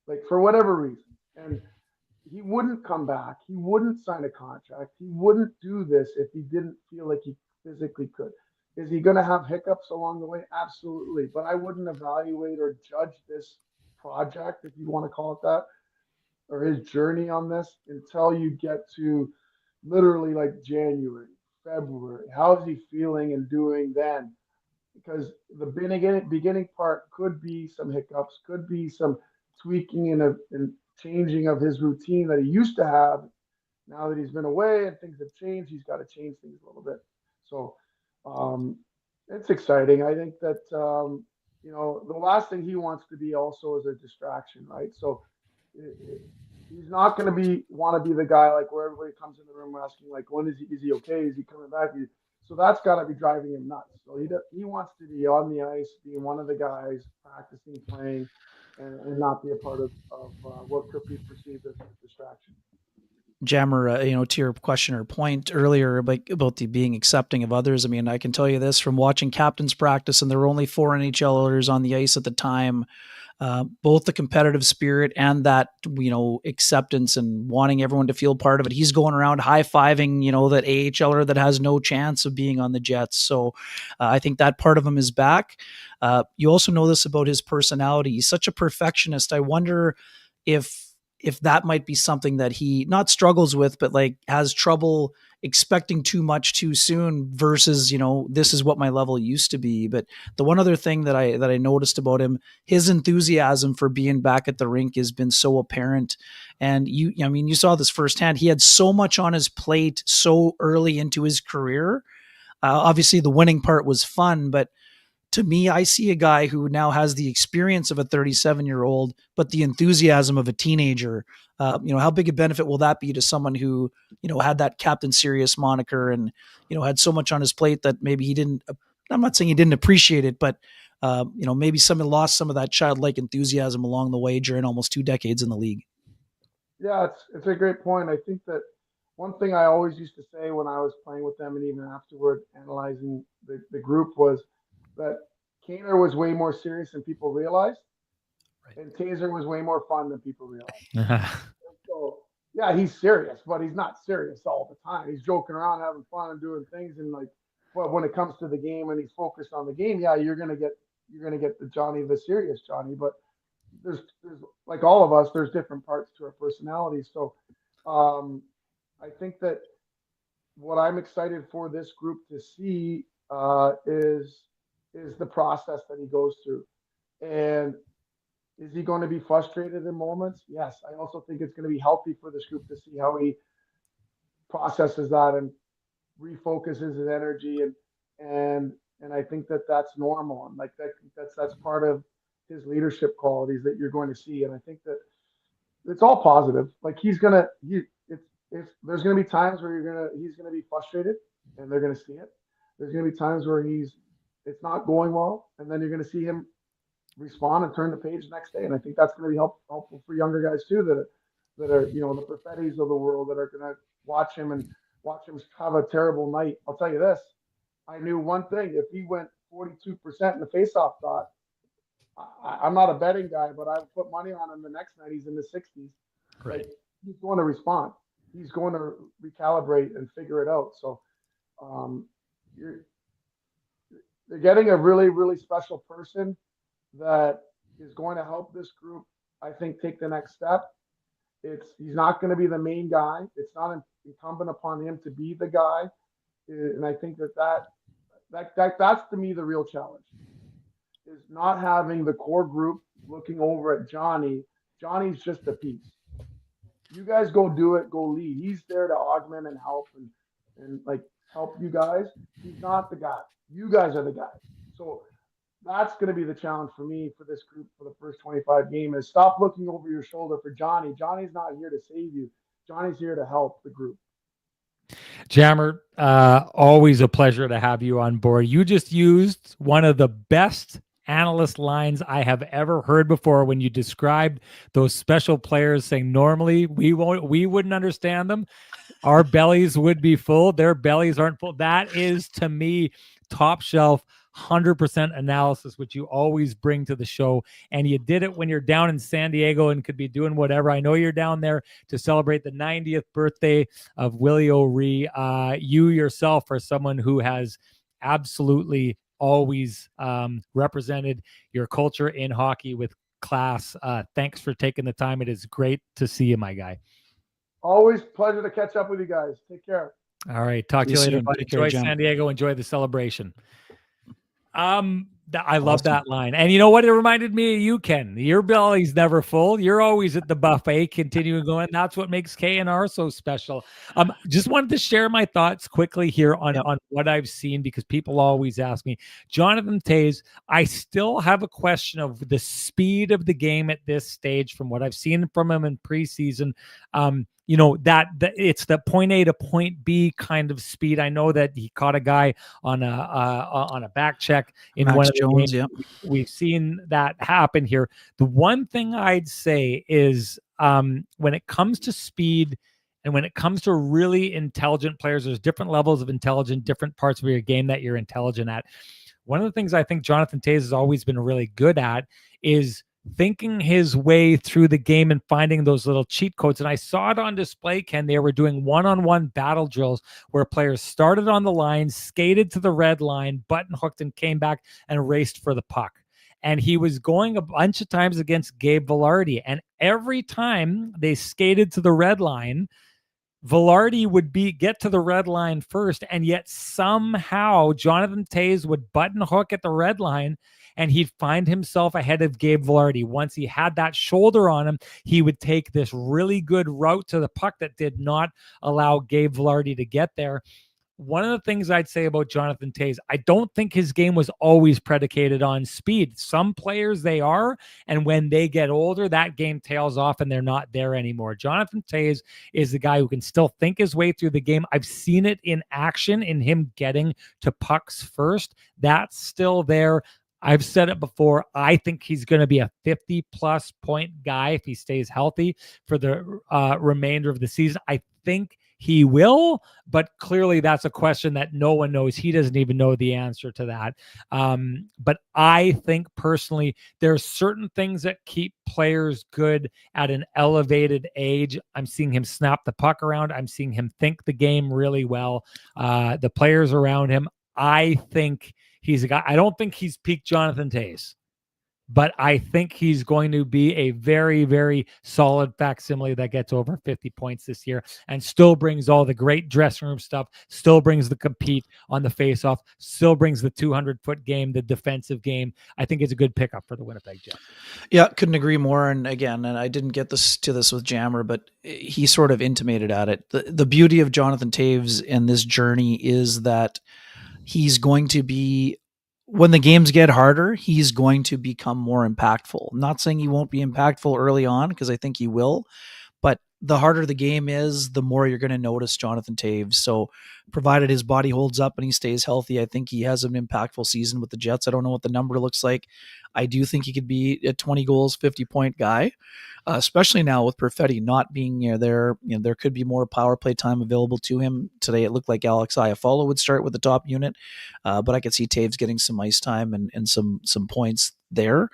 like for whatever reason, and he wouldn't come back. He wouldn't sign a contract. He wouldn't do this if he didn't feel like he physically could. Is he going to have hiccups along the way? Absolutely, but I wouldn't evaluate or judge this project, if you want to call it that, or his journey on this until you get to literally like January, February. How is he feeling and doing then? Because the beginning part could be some hiccups, could be some tweaking and changing of his routine that he used to have. Now that he's been away and things have changed, he's got to change things a little bit. So um, it's exciting. I think that the last thing he wants to be also is a distraction, right? So he's not going to want to be the guy like where everybody comes in the room asking like when is he okay, is he coming back, so that's got to be driving him nuts. So he wants to be on the ice, being one of the guys practicing, playing, and not be a part of what could be perceived as a distraction. Jammer, to your question or point earlier about the being accepting of others. I mean, I can tell you this from watching captains practice, and there were only 4 NHLers on the ice at the time. Both the competitive spirit and that, acceptance and wanting everyone to feel part of it. He's going around high-fiving, that AHLer that has no chance of being on the Jets. So I think that part of him is back. You also know this about his personality. He's such a perfectionist. I wonder if that might be something that he not struggles with, but like has trouble expecting too much too soon versus, this is what my level used to be. But the one other thing that I noticed about him, his enthusiasm for being back at the rink has been so apparent. And you saw this firsthand. He had so much on his plate so early into his career. Obviously the winning part was fun, but to me, I see a guy who now has the experience of a 37-year-old, but the enthusiasm of a teenager. How big a benefit will that be to someone who, had that Captain Serious moniker and, had so much on his plate that maybe he didn't, I'm not saying he didn't appreciate it, but, maybe someone lost some of that childlike enthusiasm along the way during almost 2 decades in the league. Yeah, it's a great point. I think that one thing I always used to say when I was playing with them and even afterward analyzing the group was that Kaner was way more serious than people realized, right, and Taser was way more fun than people realized. So yeah, he's serious, but he's not serious all the time. He's joking around, having fun, and doing things. And like, but when it comes to the game and he's focused on the game, yeah, you're gonna get the Johnny, the serious Johnny. But there's like all of us, there's different parts to our personality. So I think that what I'm excited for this group to see is the process that he goes through. And is he going to be frustrated in moments? Yes. I also think it's going to be healthy for this group to see how he processes that and refocuses his energy and I think that that's normal and like that's part of his leadership qualities that you're going to see. And I think that it's all positive. Like he's gonna, if there's gonna be times where he's gonna be frustrated, and they're gonna see it. There's gonna be times where it's not going well, and then you're gonna see him respond and turn the page the next day. And I think that's gonna be helpful for younger guys too, that are the Perfettis of the world, that are gonna watch him and watch him have a terrible night. I'll tell you this: I knew one thing: if he went 42% in the faceoff dot, I'm not a betting guy, but I would put money on him the next night. He's in the 60s. Right. Like, he's going to respond. He's going to recalibrate and figure it out. So they're getting a really, really special person that is going to help this group, I think, take the next step. He's not going to be the main guy. It's not incumbent upon him to be the guy. And I think that's to me the real challenge, is not having the core group looking over at Johnny. Johnny's just a piece. You guys go do it, go lead. He's there to augment and help and like help you guys. He's not the guy. You guys are the guys. So that's going to be the challenge for me, for this group, for the first 25 games, is stop looking over your shoulder for Johnny. Johnny's not here to save you. Johnny's here to help the group. Jammer, always a pleasure to have you on board. You just used one of the best analyst lines I have ever heard before when you described those special players, saying normally we wouldn't understand them. Our bellies would be full. Their bellies aren't full. That is, to me, top shelf 100% analysis, which you always bring to the show. And you did it when you're down in San Diego and could be doing whatever. I know you're down there to celebrate the 90th birthday of Willie O'Ree. You yourself are someone who has absolutely always represented your culture in hockey with class. Thanks for taking the time. It is great to see you, my guy. Always pleasure to catch up with you guys. Take care. All right. Talk to you later, buddy. Enjoy San Diego. Enjoy the celebration. I love that line. And you know what? It reminded me of you, Ken. Your belly's never full. You're always at the buffet, continuing going. That's what makes K&R so special. Just wanted to share my thoughts quickly here on what I've seen, because people always ask me. Jonathan Toews, I still have a question of the speed of the game at this stage from what I've seen from him in preseason. That it's the point A to point B kind of speed. I know that he caught a guy on a back check in Max one of the Jones, games. We've seen that happen here. The one thing I'd say is when it comes to speed and when it comes to really intelligent players, there's different levels of intelligence, different parts of your game that you're intelligent at. One of the things I think Jonathan Toews has always been really good at is thinking his way through the game and finding those little cheat codes. And I saw it on display, Ken. They were doing one-on-one battle drills where players started on the line, skated to the red line, button hooked, and came back and raced for the puck. And he was going a bunch of times against Gabe Vilardi. And every time they skated to the red line, Vilardi would get to the red line first, and yet somehow Jonathan Toews would button hook at the red line, and he'd find himself ahead of Gabe Vilardi. Once he had that shoulder on him, he would take this really good route to the puck that did not allow Gabe Vilardi to get there. One of the things I'd say about Jonathan Toews, I don't think his game was always predicated on speed. Some players, they are, and when they get older, that game tails off and they're not there anymore. Jonathan Toews is the guy who can still think his way through the game. I've seen it in action, in him getting to pucks first. That's still there. I've said it before. I think he's going to be a 50-plus point guy if he stays healthy for the remainder of the season. I think he will, but clearly that's a question that no one knows. He doesn't even know the answer to that. But I think personally, there are certain things that keep players good at an elevated age. I'm seeing him snap the puck around. I'm seeing him think the game really well. The players around him, I think he's a guy. I don't think he's peak Jonathan Toews, but I think he's going to be a very, very solid facsimile that gets over 50 points this year and still brings all the great dressing room stuff, still brings the compete on the faceoff, still brings the 200-foot game, the defensive game. I think it's a good pickup for the Winnipeg Jets. Yeah, couldn't agree more. And again, and I didn't get to this with Jammer, but he sort of intimated at it. The beauty of Jonathan Toews in this journey is that he's going to be when the games get harder, he's going to become more impactful. I'm not saying he won't be impactful early on, because I think he will, but the harder the game is, the more you're going to notice Jonathan Toews. So provided his body holds up and he stays healthy, I think he has an impactful season with the Jets. I don't know what the number looks like. I do think he could be a 20 goals, 50-point guy, especially now with Perfetti not being there. There could be more power play time available to him. Today it looked like Alex Iafallo would start with the top unit, but I could see Toews getting some ice time and some points there.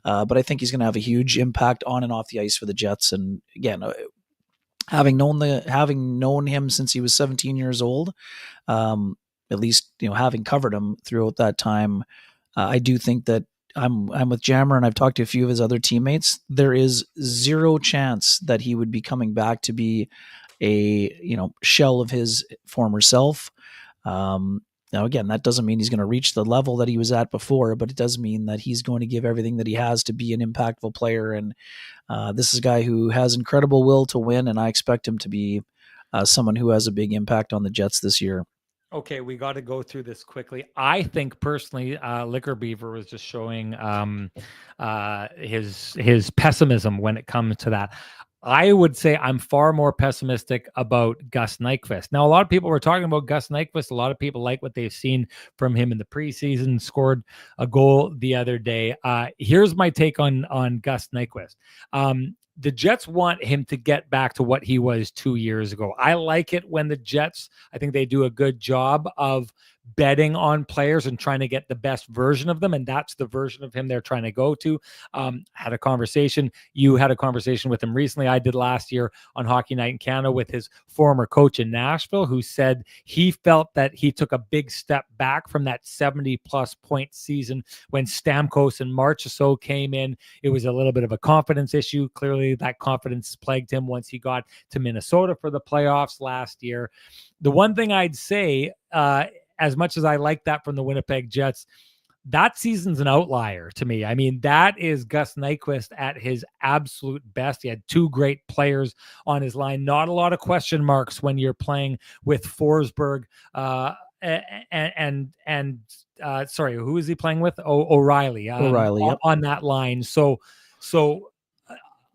But I think he's going to have a huge impact on and off the ice for the Jets. And again, having known him since he was 17 years old, at least having covered him throughout that time, I do think that I'm with Jammer, and I've talked to a few of his other teammates. There is zero chance that he would be coming back to be a shell of his former self. Now, again, that doesn't mean he's going to reach the level that he was at before, but it does mean that he's going to give everything that he has to be an impactful player. And this is a guy who has incredible will to win, and I expect him to be someone who has a big impact on the Jets this year. Okay, we got to go through this quickly. I think personally, Liquor Beaver was just showing his pessimism when it comes to that. I would say I'm far more pessimistic about Gus Nyquist. Now, a lot of people were talking about Gus Nyquist. A lot of people like what they've seen from him in the preseason. Scored a goal the other day. Here's my take on Gus Nyquist. The Jets want him to get back to what he was 2 years ago. I like it when the Jets, I think they do a good job of betting on players and trying to get the best version of them. And that's the version of him they're trying to go to. Had a conversation. You had a conversation with him recently. I did last year on Hockey Night in Canada with his former coach in Nashville, who said he felt that he took a big step back from that 70-plus point season when Stamkos and Marchessault came in. It was a little bit of a confidence issue. Clearly, that confidence plagued him once he got to Minnesota for the playoffs last year. The one thing I'd say, as much as I like that from the Winnipeg Jets, that season's an outlier to me. I mean, that is Gus Nyquist at his absolute best. He had two great players on his line. Not a lot of question marks when you're playing with Forsberg and sorry, who is he playing with? O'Reilly. O'Reilly, yep. On that line. So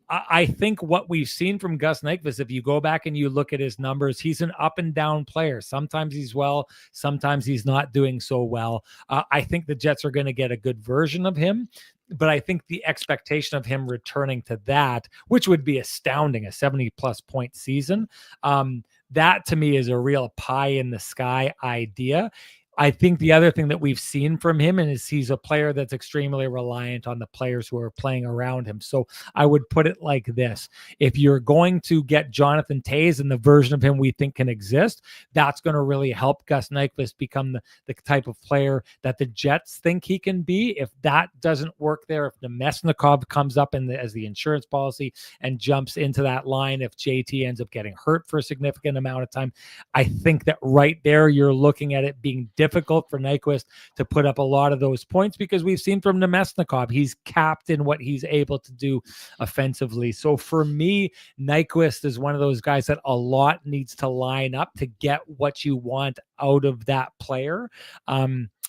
I think what we've seen from Gus Nyquist, if you go back and you look at his numbers, he's an up and down player. Sometimes he's well, sometimes he's not doing so well. I think the Jets are going to get a good version of him, but I think the expectation of him returning to that, which would be astounding, a 70-plus point season, that to me is a real pie in the sky idea. I think the other thing that we've seen from him is he's a player that's extremely reliant on the players who are playing around him. So I would put it like this. If you're going to get Jonathan Toews and the version of him we think can exist, that's going to really help Gus Nyquist become the type of player that the Jets think he can be. If that doesn't work there, if Nemesnikov comes up as the insurance policy and jumps into that line, if JT ends up getting hurt for a significant amount of time, I think that right there you're looking at it being difficult for Nyquist to put up a lot of those points, because we've seen from Nemesnikov, he's capped in what he's able to do offensively. So for me, Nyquist is one of those guys that a lot needs to line up to get what you want out of that player.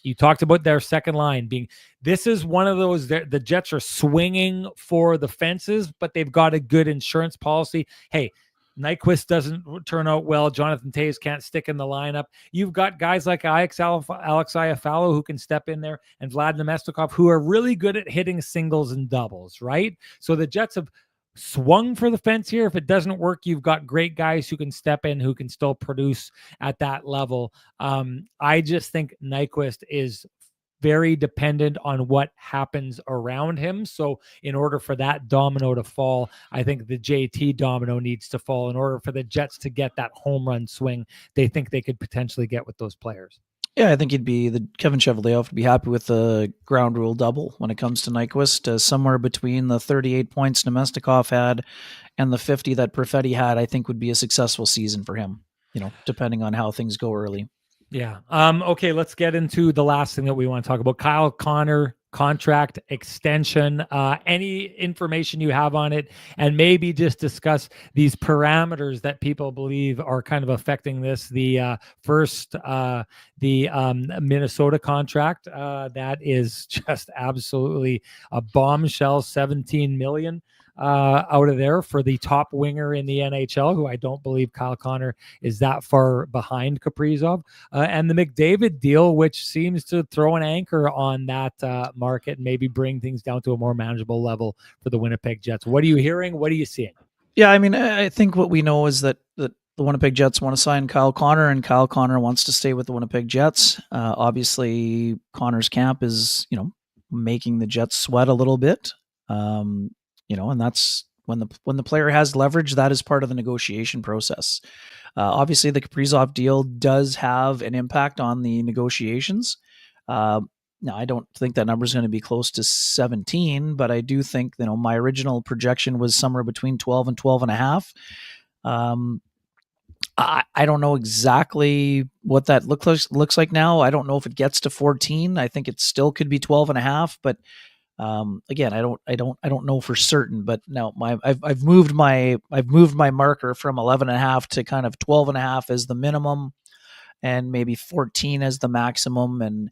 You talked about their second line being, this is one of those, the Jets are swinging for the fences, but they've got a good insurance policy. Hey, Nyquist doesn't turn out well. Jonathan Toews can't stick in the lineup. You've got guys like Alex Iafallo who can step in there, and Vlad Nemesnikov, who are really good at hitting singles and doubles, right? So the Jets have swung for the fence here. If it doesn't work, you've got great guys who can step in, who can still produce at that level. I just think Nyquist is very dependent on what happens around him. So in order for that domino to fall, I think the JT domino needs to fall in order for the Jets to get that home run swing they think they could potentially get with those players. Yeah, I think Kevin Cheveldayoff would be happy with the ground rule double when it comes to Nyquist. Somewhere between the 38 points Nemesnikov had and the 50 that Perfetti had, I think would be a successful season for him, depending on how things go early. Yeah. Okay, let's get into the last thing that we want to talk about. Kyle Connor contract extension, any information you have on it, and maybe just discuss these parameters that people believe are kind of affecting this. The Minnesota contract, that is just absolutely a bombshell, 17 million out of there for the top winger in the NHL, who I don't believe Kyle Connor is that far behind Kaprizov, and the McDavid deal, which seems to throw an anchor on that market and maybe bring things down to a more manageable level for the Winnipeg Jets. What are you hearing? What are you seeing? Yeah, I mean, I think what we know is that the Winnipeg Jets want to sign Kyle Connor, and Kyle Connor wants to stay with the Winnipeg Jets. Obviously, Connor's camp is, making the Jets sweat a little bit. And that's when the player has leverage, that is part of the negotiation process. Obviously, the Kaprizov deal does have an impact on the negotiations. Now, I don't think that number is going to be close to 17, but I do think, my original projection was somewhere between 12 and 12 and a half. I don't know exactly what that looks like now. I don't know if it gets to 14. I think it still could be 12 and a half, but again, I don't know for certain, but now I've moved my marker from 11 and a half to kind of 12 and a half as the minimum and maybe 14 as the maximum. And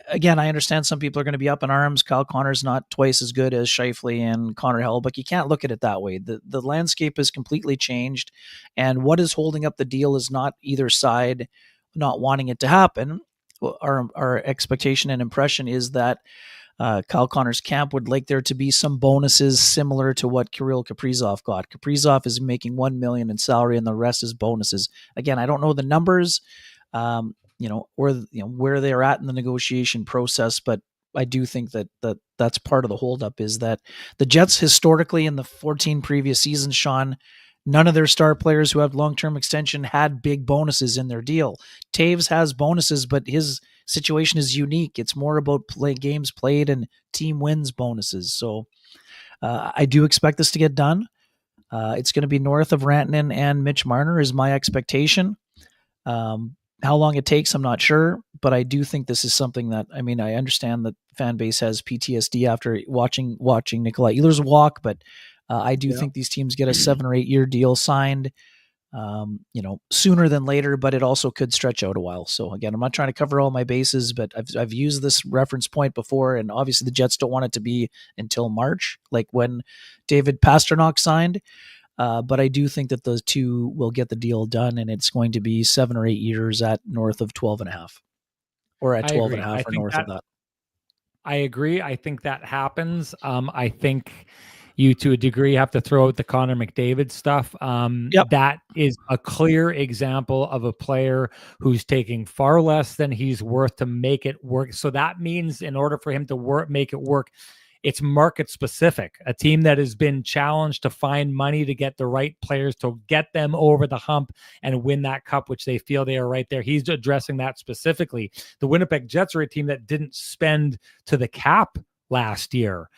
again, I understand some people are going to be up in arms. Kyle Connor's not twice as good as Scheifele and Connor Hellebuyck. You can't look at it that way. The landscape has completely changed, and what is holding up the deal is not either side not wanting it to happen. Our expectation and impression is that Kyle Connor's camp would like there to be some bonuses similar to what Kirill Kaprizov got. Kaprizov is making $1 million in salary, and the rest is bonuses. Again, I don't know the numbers, or where they're at in the negotiation process, but I do think that's part of the holdup is that the Jets historically in the 14 previous seasons, Sean, none of their star players who have long-term extension had big bonuses in their deal. Toews has bonuses, but his situation is unique. It's more about games played and team wins bonuses. So I do expect this to get done. It's going to be north of Rantanen and Mitch Marner is my expectation. How long it takes, I'm not sure, but I do think this is something that, I understand that fan base has PTSD after watching Nikolai Ehlers walk, but I do think these teams get a 7 or 8 year deal signed, sooner than later, but it also could stretch out a while. So again, I'm not trying to cover all my bases, but I've used this reference point before, and obviously the Jets don't want it to be until March, like when David Pastrnak signed. But I do think that those two will get the deal done, and it's going to be 7 or 8 years at north of 12 and a half, or at 12 and a half or north of that. I agree. I think that happens. I think you, to a degree, have to throw out the Connor McDavid stuff. That is a clear example of a player who's taking far less than he's worth to make it work. So that means in order for him to make it work, it's market specific. A team that has been challenged to find money to get the right players to get them over the hump and win that cup, which they feel they are right there. He's addressing that specifically. The Winnipeg Jets are a team that didn't spend to the cap last year.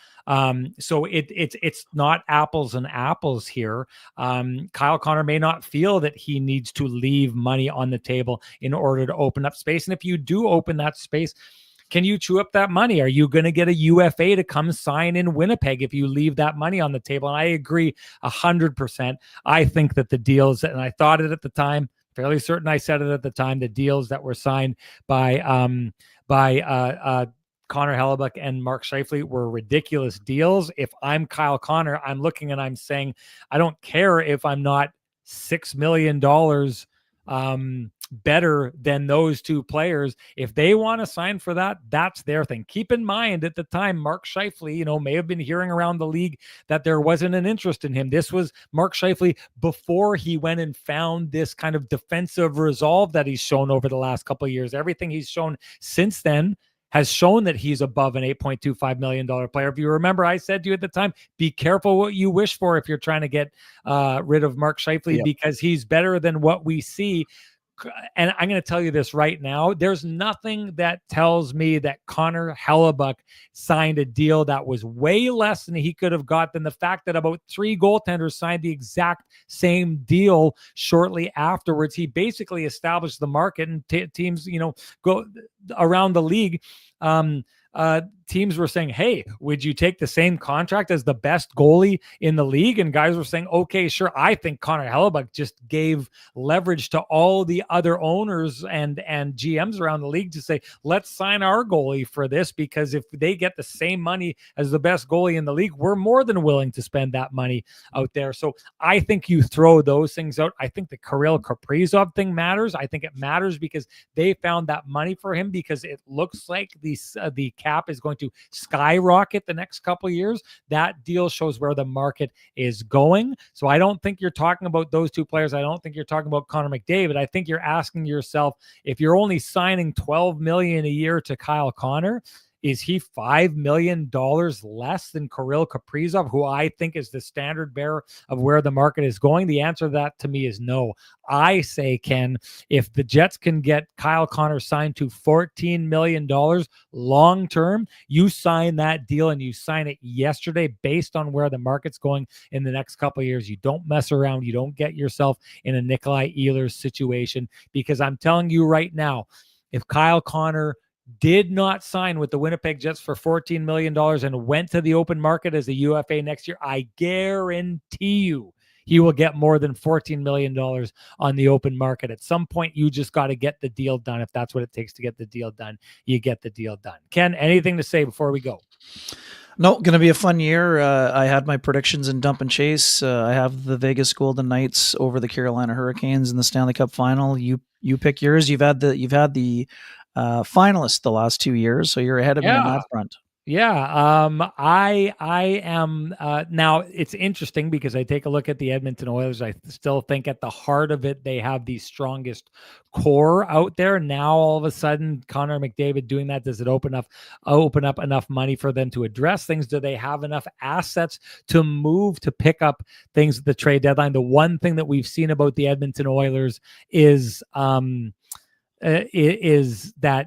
So it's not apples and apples here. Kyle Connor may not feel that he needs to leave money on the table in order to open up space. And if you do open that space, can you chew up that money? Are you going to get a UFA to come sign in Winnipeg if you leave that money on the table? And I agree 100%. I think that the deals, and I thought it at the time, fairly certain I said it at the time, the deals that were signed by Connor Hellebuyck and Mark Scheifele were ridiculous deals. If I'm Kyle Connor, I'm looking and I'm saying, I don't care if I'm not $6 million better than those two players. If they want to sign for that, that's their thing. Keep in mind at the time, Mark Scheifele, may have been hearing around the league that there wasn't an interest in him. This was Mark Scheifele before he went and found this kind of defensive resolve that he's shown over the last couple of years. Everything he's shown since then has shown that he's above an $8.25 million player. If you remember, I said to you at the time, be careful what you wish for if you're trying to get rid of Mark Scheifele, because he's better than what we see. And I'm going to tell you this right now. There's nothing that tells me that Connor Hellebuyck signed a deal that was way less than he could have got than the fact that about 3 goaltenders signed the exact same deal shortly afterwards. He basically established the market, and teams, go around the league. teams were saying, hey, would you take the same contract as the best goalie in the league? And guys were saying, okay, sure. I think Connor Hellebuyck just gave leverage to all the other owners and GMs around the league to say, let's sign our goalie for this, because if they get the same money as the best goalie in the league, we're more than willing to spend that money out there. So I think you throw those things out. I think the Kirill Kaprizov thing matters. I think it matters because they found that money for him, because it looks like the cap is going to skyrocket the next couple of years. That deal shows where the market is going. So I don't think you're talking about those two players. I don't think you're talking about Connor McDavid. I think you're asking yourself, if you're only signing $12 million a year to Kyle Connor, is he $5 million less than Kirill Kaprizov, who I think is the standard bearer of where the market is going? The answer to that to me is no. I say, Ken, if the Jets can get Kyle Connor signed to $14 million long-term, you sign that deal, and you sign it yesterday based on where the market's going in the next couple of years. You don't mess around. You don't get yourself in a Nikolai Ehlers situation, because I'm telling you right now, if Kyle Connor did not sign with the Winnipeg Jets for $14 million and went to the open market as a UFA next year, I guarantee you he will get more than $14 million on the open market. At some point, you just got to get the deal done. If that's what it takes to get the deal done, you get the deal done. Ken, anything to say before we go? No, going to be a fun year. I had my predictions in Dump and Chase. I have the Vegas Golden Knights over the Carolina Hurricanes in the Stanley Cup Final. You pick yours. You've had the finalists the last 2 years, so you're ahead of me on that front. Yeah, I am now. It's interesting because I take a look at the Edmonton Oilers. I still think at the heart of it, they have the strongest core out there. Now, all of a sudden, Connor McDavid doing that, does it open up enough money for them to address things? Do they have enough assets to move, to pick up things at the trade deadline? The one thing that we've seen about the Edmonton Oilers is that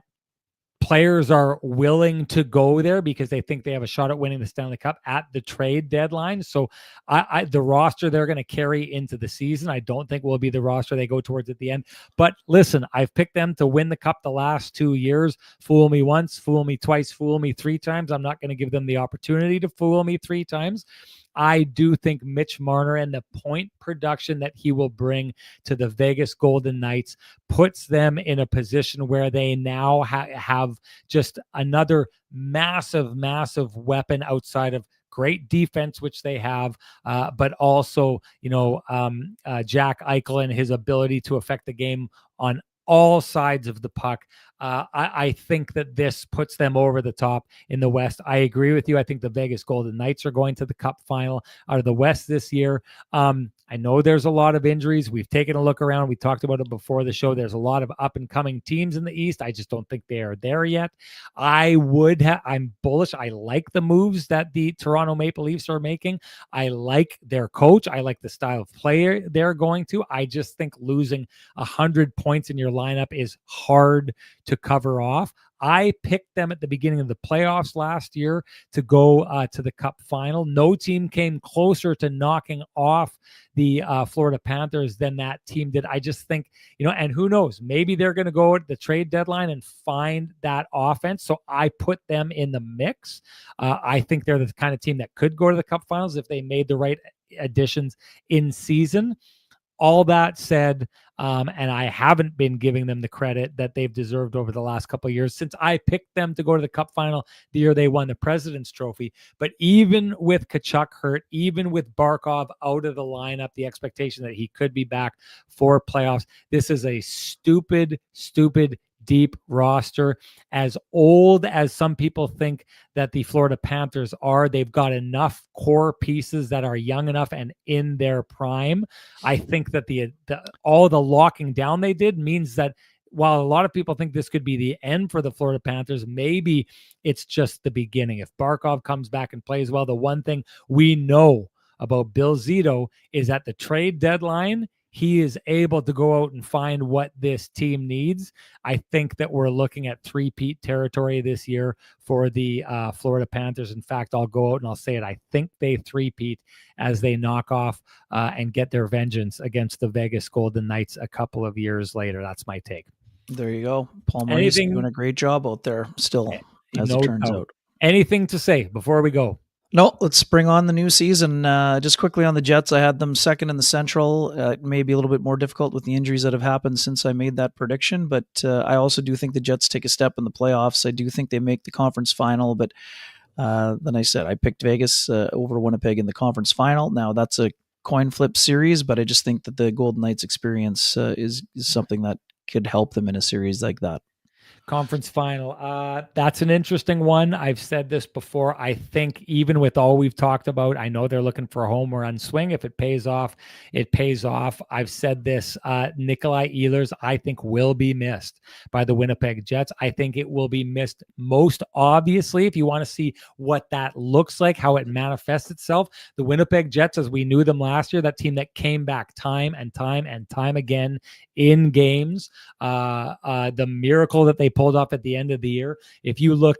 players are willing to go there because they think they have a shot at winning the Stanley Cup at the trade deadline. So the roster they're going to carry into the season, I don't think will be the roster they go towards at the end. But listen, I've picked them to win the Cup the last 2 years. Fool me once, fool me twice, fool me three times. I'm not going to give them the opportunity to fool me three times. I do think Mitch Marner and the point production that he will bring to the Vegas Golden Knights puts them in a position where they now have just another massive, massive weapon outside of great defense, which they have, but also, Jack Eichel and his ability to affect the game on all sides of the puck. I think that this puts them over the top in the West. I agree with you. I think the Vegas Golden Knights are going to the Cup final out of the West this year. I know there's a lot of injuries. We've taken a look around. We talked about it before the show. There's a lot of up and coming teams in the East. I just don't think they are there yet. I'm bullish. I like the moves that the Toronto Maple Leafs are making. I like their coach. I like the style of player they're going to. I just think losing 100 points in your lineup is hard to cover off. I picked them at the beginning of the playoffs last year to go to the Cup final. No team came closer to knocking off the Florida Panthers than that team did. I just think, and who knows, maybe they're going to go at the trade deadline and find that offense. So I put them in the mix. I think they're the kind of team that could go to the Cup finals if they made the right additions in season. All that said, and I haven't been giving them the credit that they've deserved over the last couple of years since I picked them to go to the Cup final the year they won the President's Trophy. But even with Tkachuk hurt, even with Barkov out of the lineup, the expectation that he could be back for playoffs, this is a stupid deep roster. As old as some people think that the Florida Panthers are, they've got enough core pieces that are young enough and in their prime. I think that all the locking down they did means that while a lot of people think this could be the end for the Florida Panthers, maybe it's just the beginning. If Barkov comes back and plays well, the one thing we know about Bill Zito is at the trade deadline, he is able to go out and find what this team needs. I think that we're looking at three-peat territory this year for the Florida Panthers. In fact, I'll go out and I'll say it. I think they three-peat as they knock off and get their vengeance against the Vegas Golden Knights a couple of years later. That's my take. There you go. Paul Maurice doing a great job out there still, as it turns out. Anything to say before we go? No, let's bring on the new season. Just quickly on the Jets, I had them second in the Central. It may be a little bit more difficult with the injuries that have happened since I made that prediction, but I also do think the Jets take a step in the playoffs. I do think they make the conference final, but then I said I picked Vegas over Winnipeg in the conference final. Now that's a coin flip series, but I just think that the Golden Knights experience is something that could help them in a series like that. Conference final. That's an interesting one. I've said this before. I think even with all we've talked about, I know they're looking for a home run swing. If it pays off, it pays off. I've said this. Nikolai Ehlers, I think, will be missed by the Winnipeg Jets. I think it will be missed most obviously. If you want to see what that looks like, how it manifests itself, the Winnipeg Jets, as we knew them last year, that team that came back time and time and time again in games, the miracle that they pulled off at the end of the year. If you look,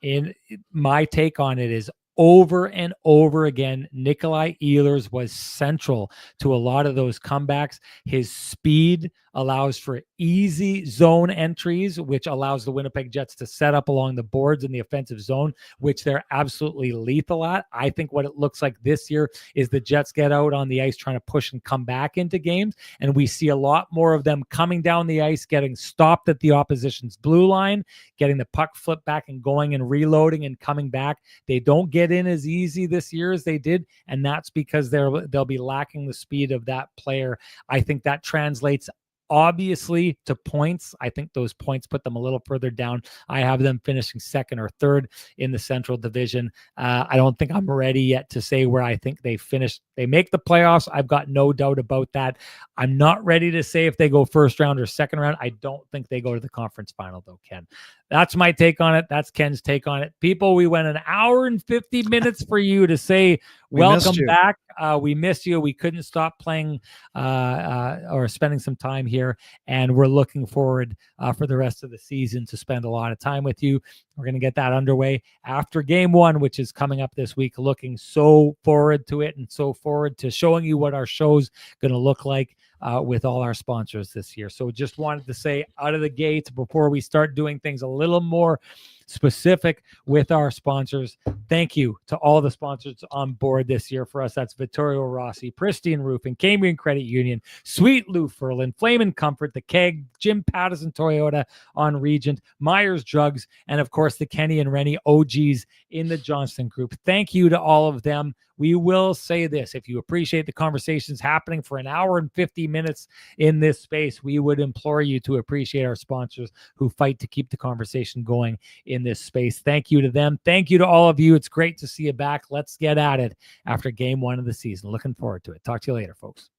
in my take on it is over and over again, Nikolai Ehlers was central to a lot of those comebacks. His speed allows for easy zone entries, which allows the Winnipeg Jets to set up along the boards in the offensive zone, which they're absolutely lethal at. I think what it looks like this year is the Jets get out on the ice trying to push and come back into games, and we see a lot more of them coming down the ice, getting stopped at the opposition's blue line, getting the puck flipped back and going and reloading and coming back. They don't get in as easy this year as they did, and that's because they'll be lacking the speed of that player. I think that translates obviously to points. I think those points put them a little further down. I have them finishing second or third in the Central Division. I don't think I'm ready yet to say where I think they finish. They make the playoffs. I've got no doubt about that. I'm not ready to say if they go first round or second round. I don't think they go to the conference final though, Ken. That's my take on it. That's Ken's take on it. People, we went an hour and 50 minutes for you to say welcome back. We missed you. We couldn't stop playing or spending some time here, and we're looking forward for the rest of the season to spend a lot of time with you. We're going to get that underway after game one, which is coming up this week. Looking so forward to it and so forward to showing you what our show's going to look like with all our sponsors this year. So just wanted to say out of the gate before we start doing things a little more specific with our sponsors, thank you to all the sponsors on board this year for us. That's Vittorio Rossi, Pristine Roofing, Cambrian Credit Union, Sweet Lou Ferlin, Flame and Comfort, The Keg, Jim Patterson Toyota on Regent, Myers Drugs, and of course the Kenny and Renny OGs in the Johnston Group. Thank you to all of them. We will say this: if you appreciate the conversations happening for an hour and 50 minutes in this space, we would implore you to appreciate our sponsors who fight to keep the conversation going in this space. Thank you to them. Thank you to all of you. It's great to see you back. Let's get at it after game one of the season. Looking forward to it. Talk to you later, folks.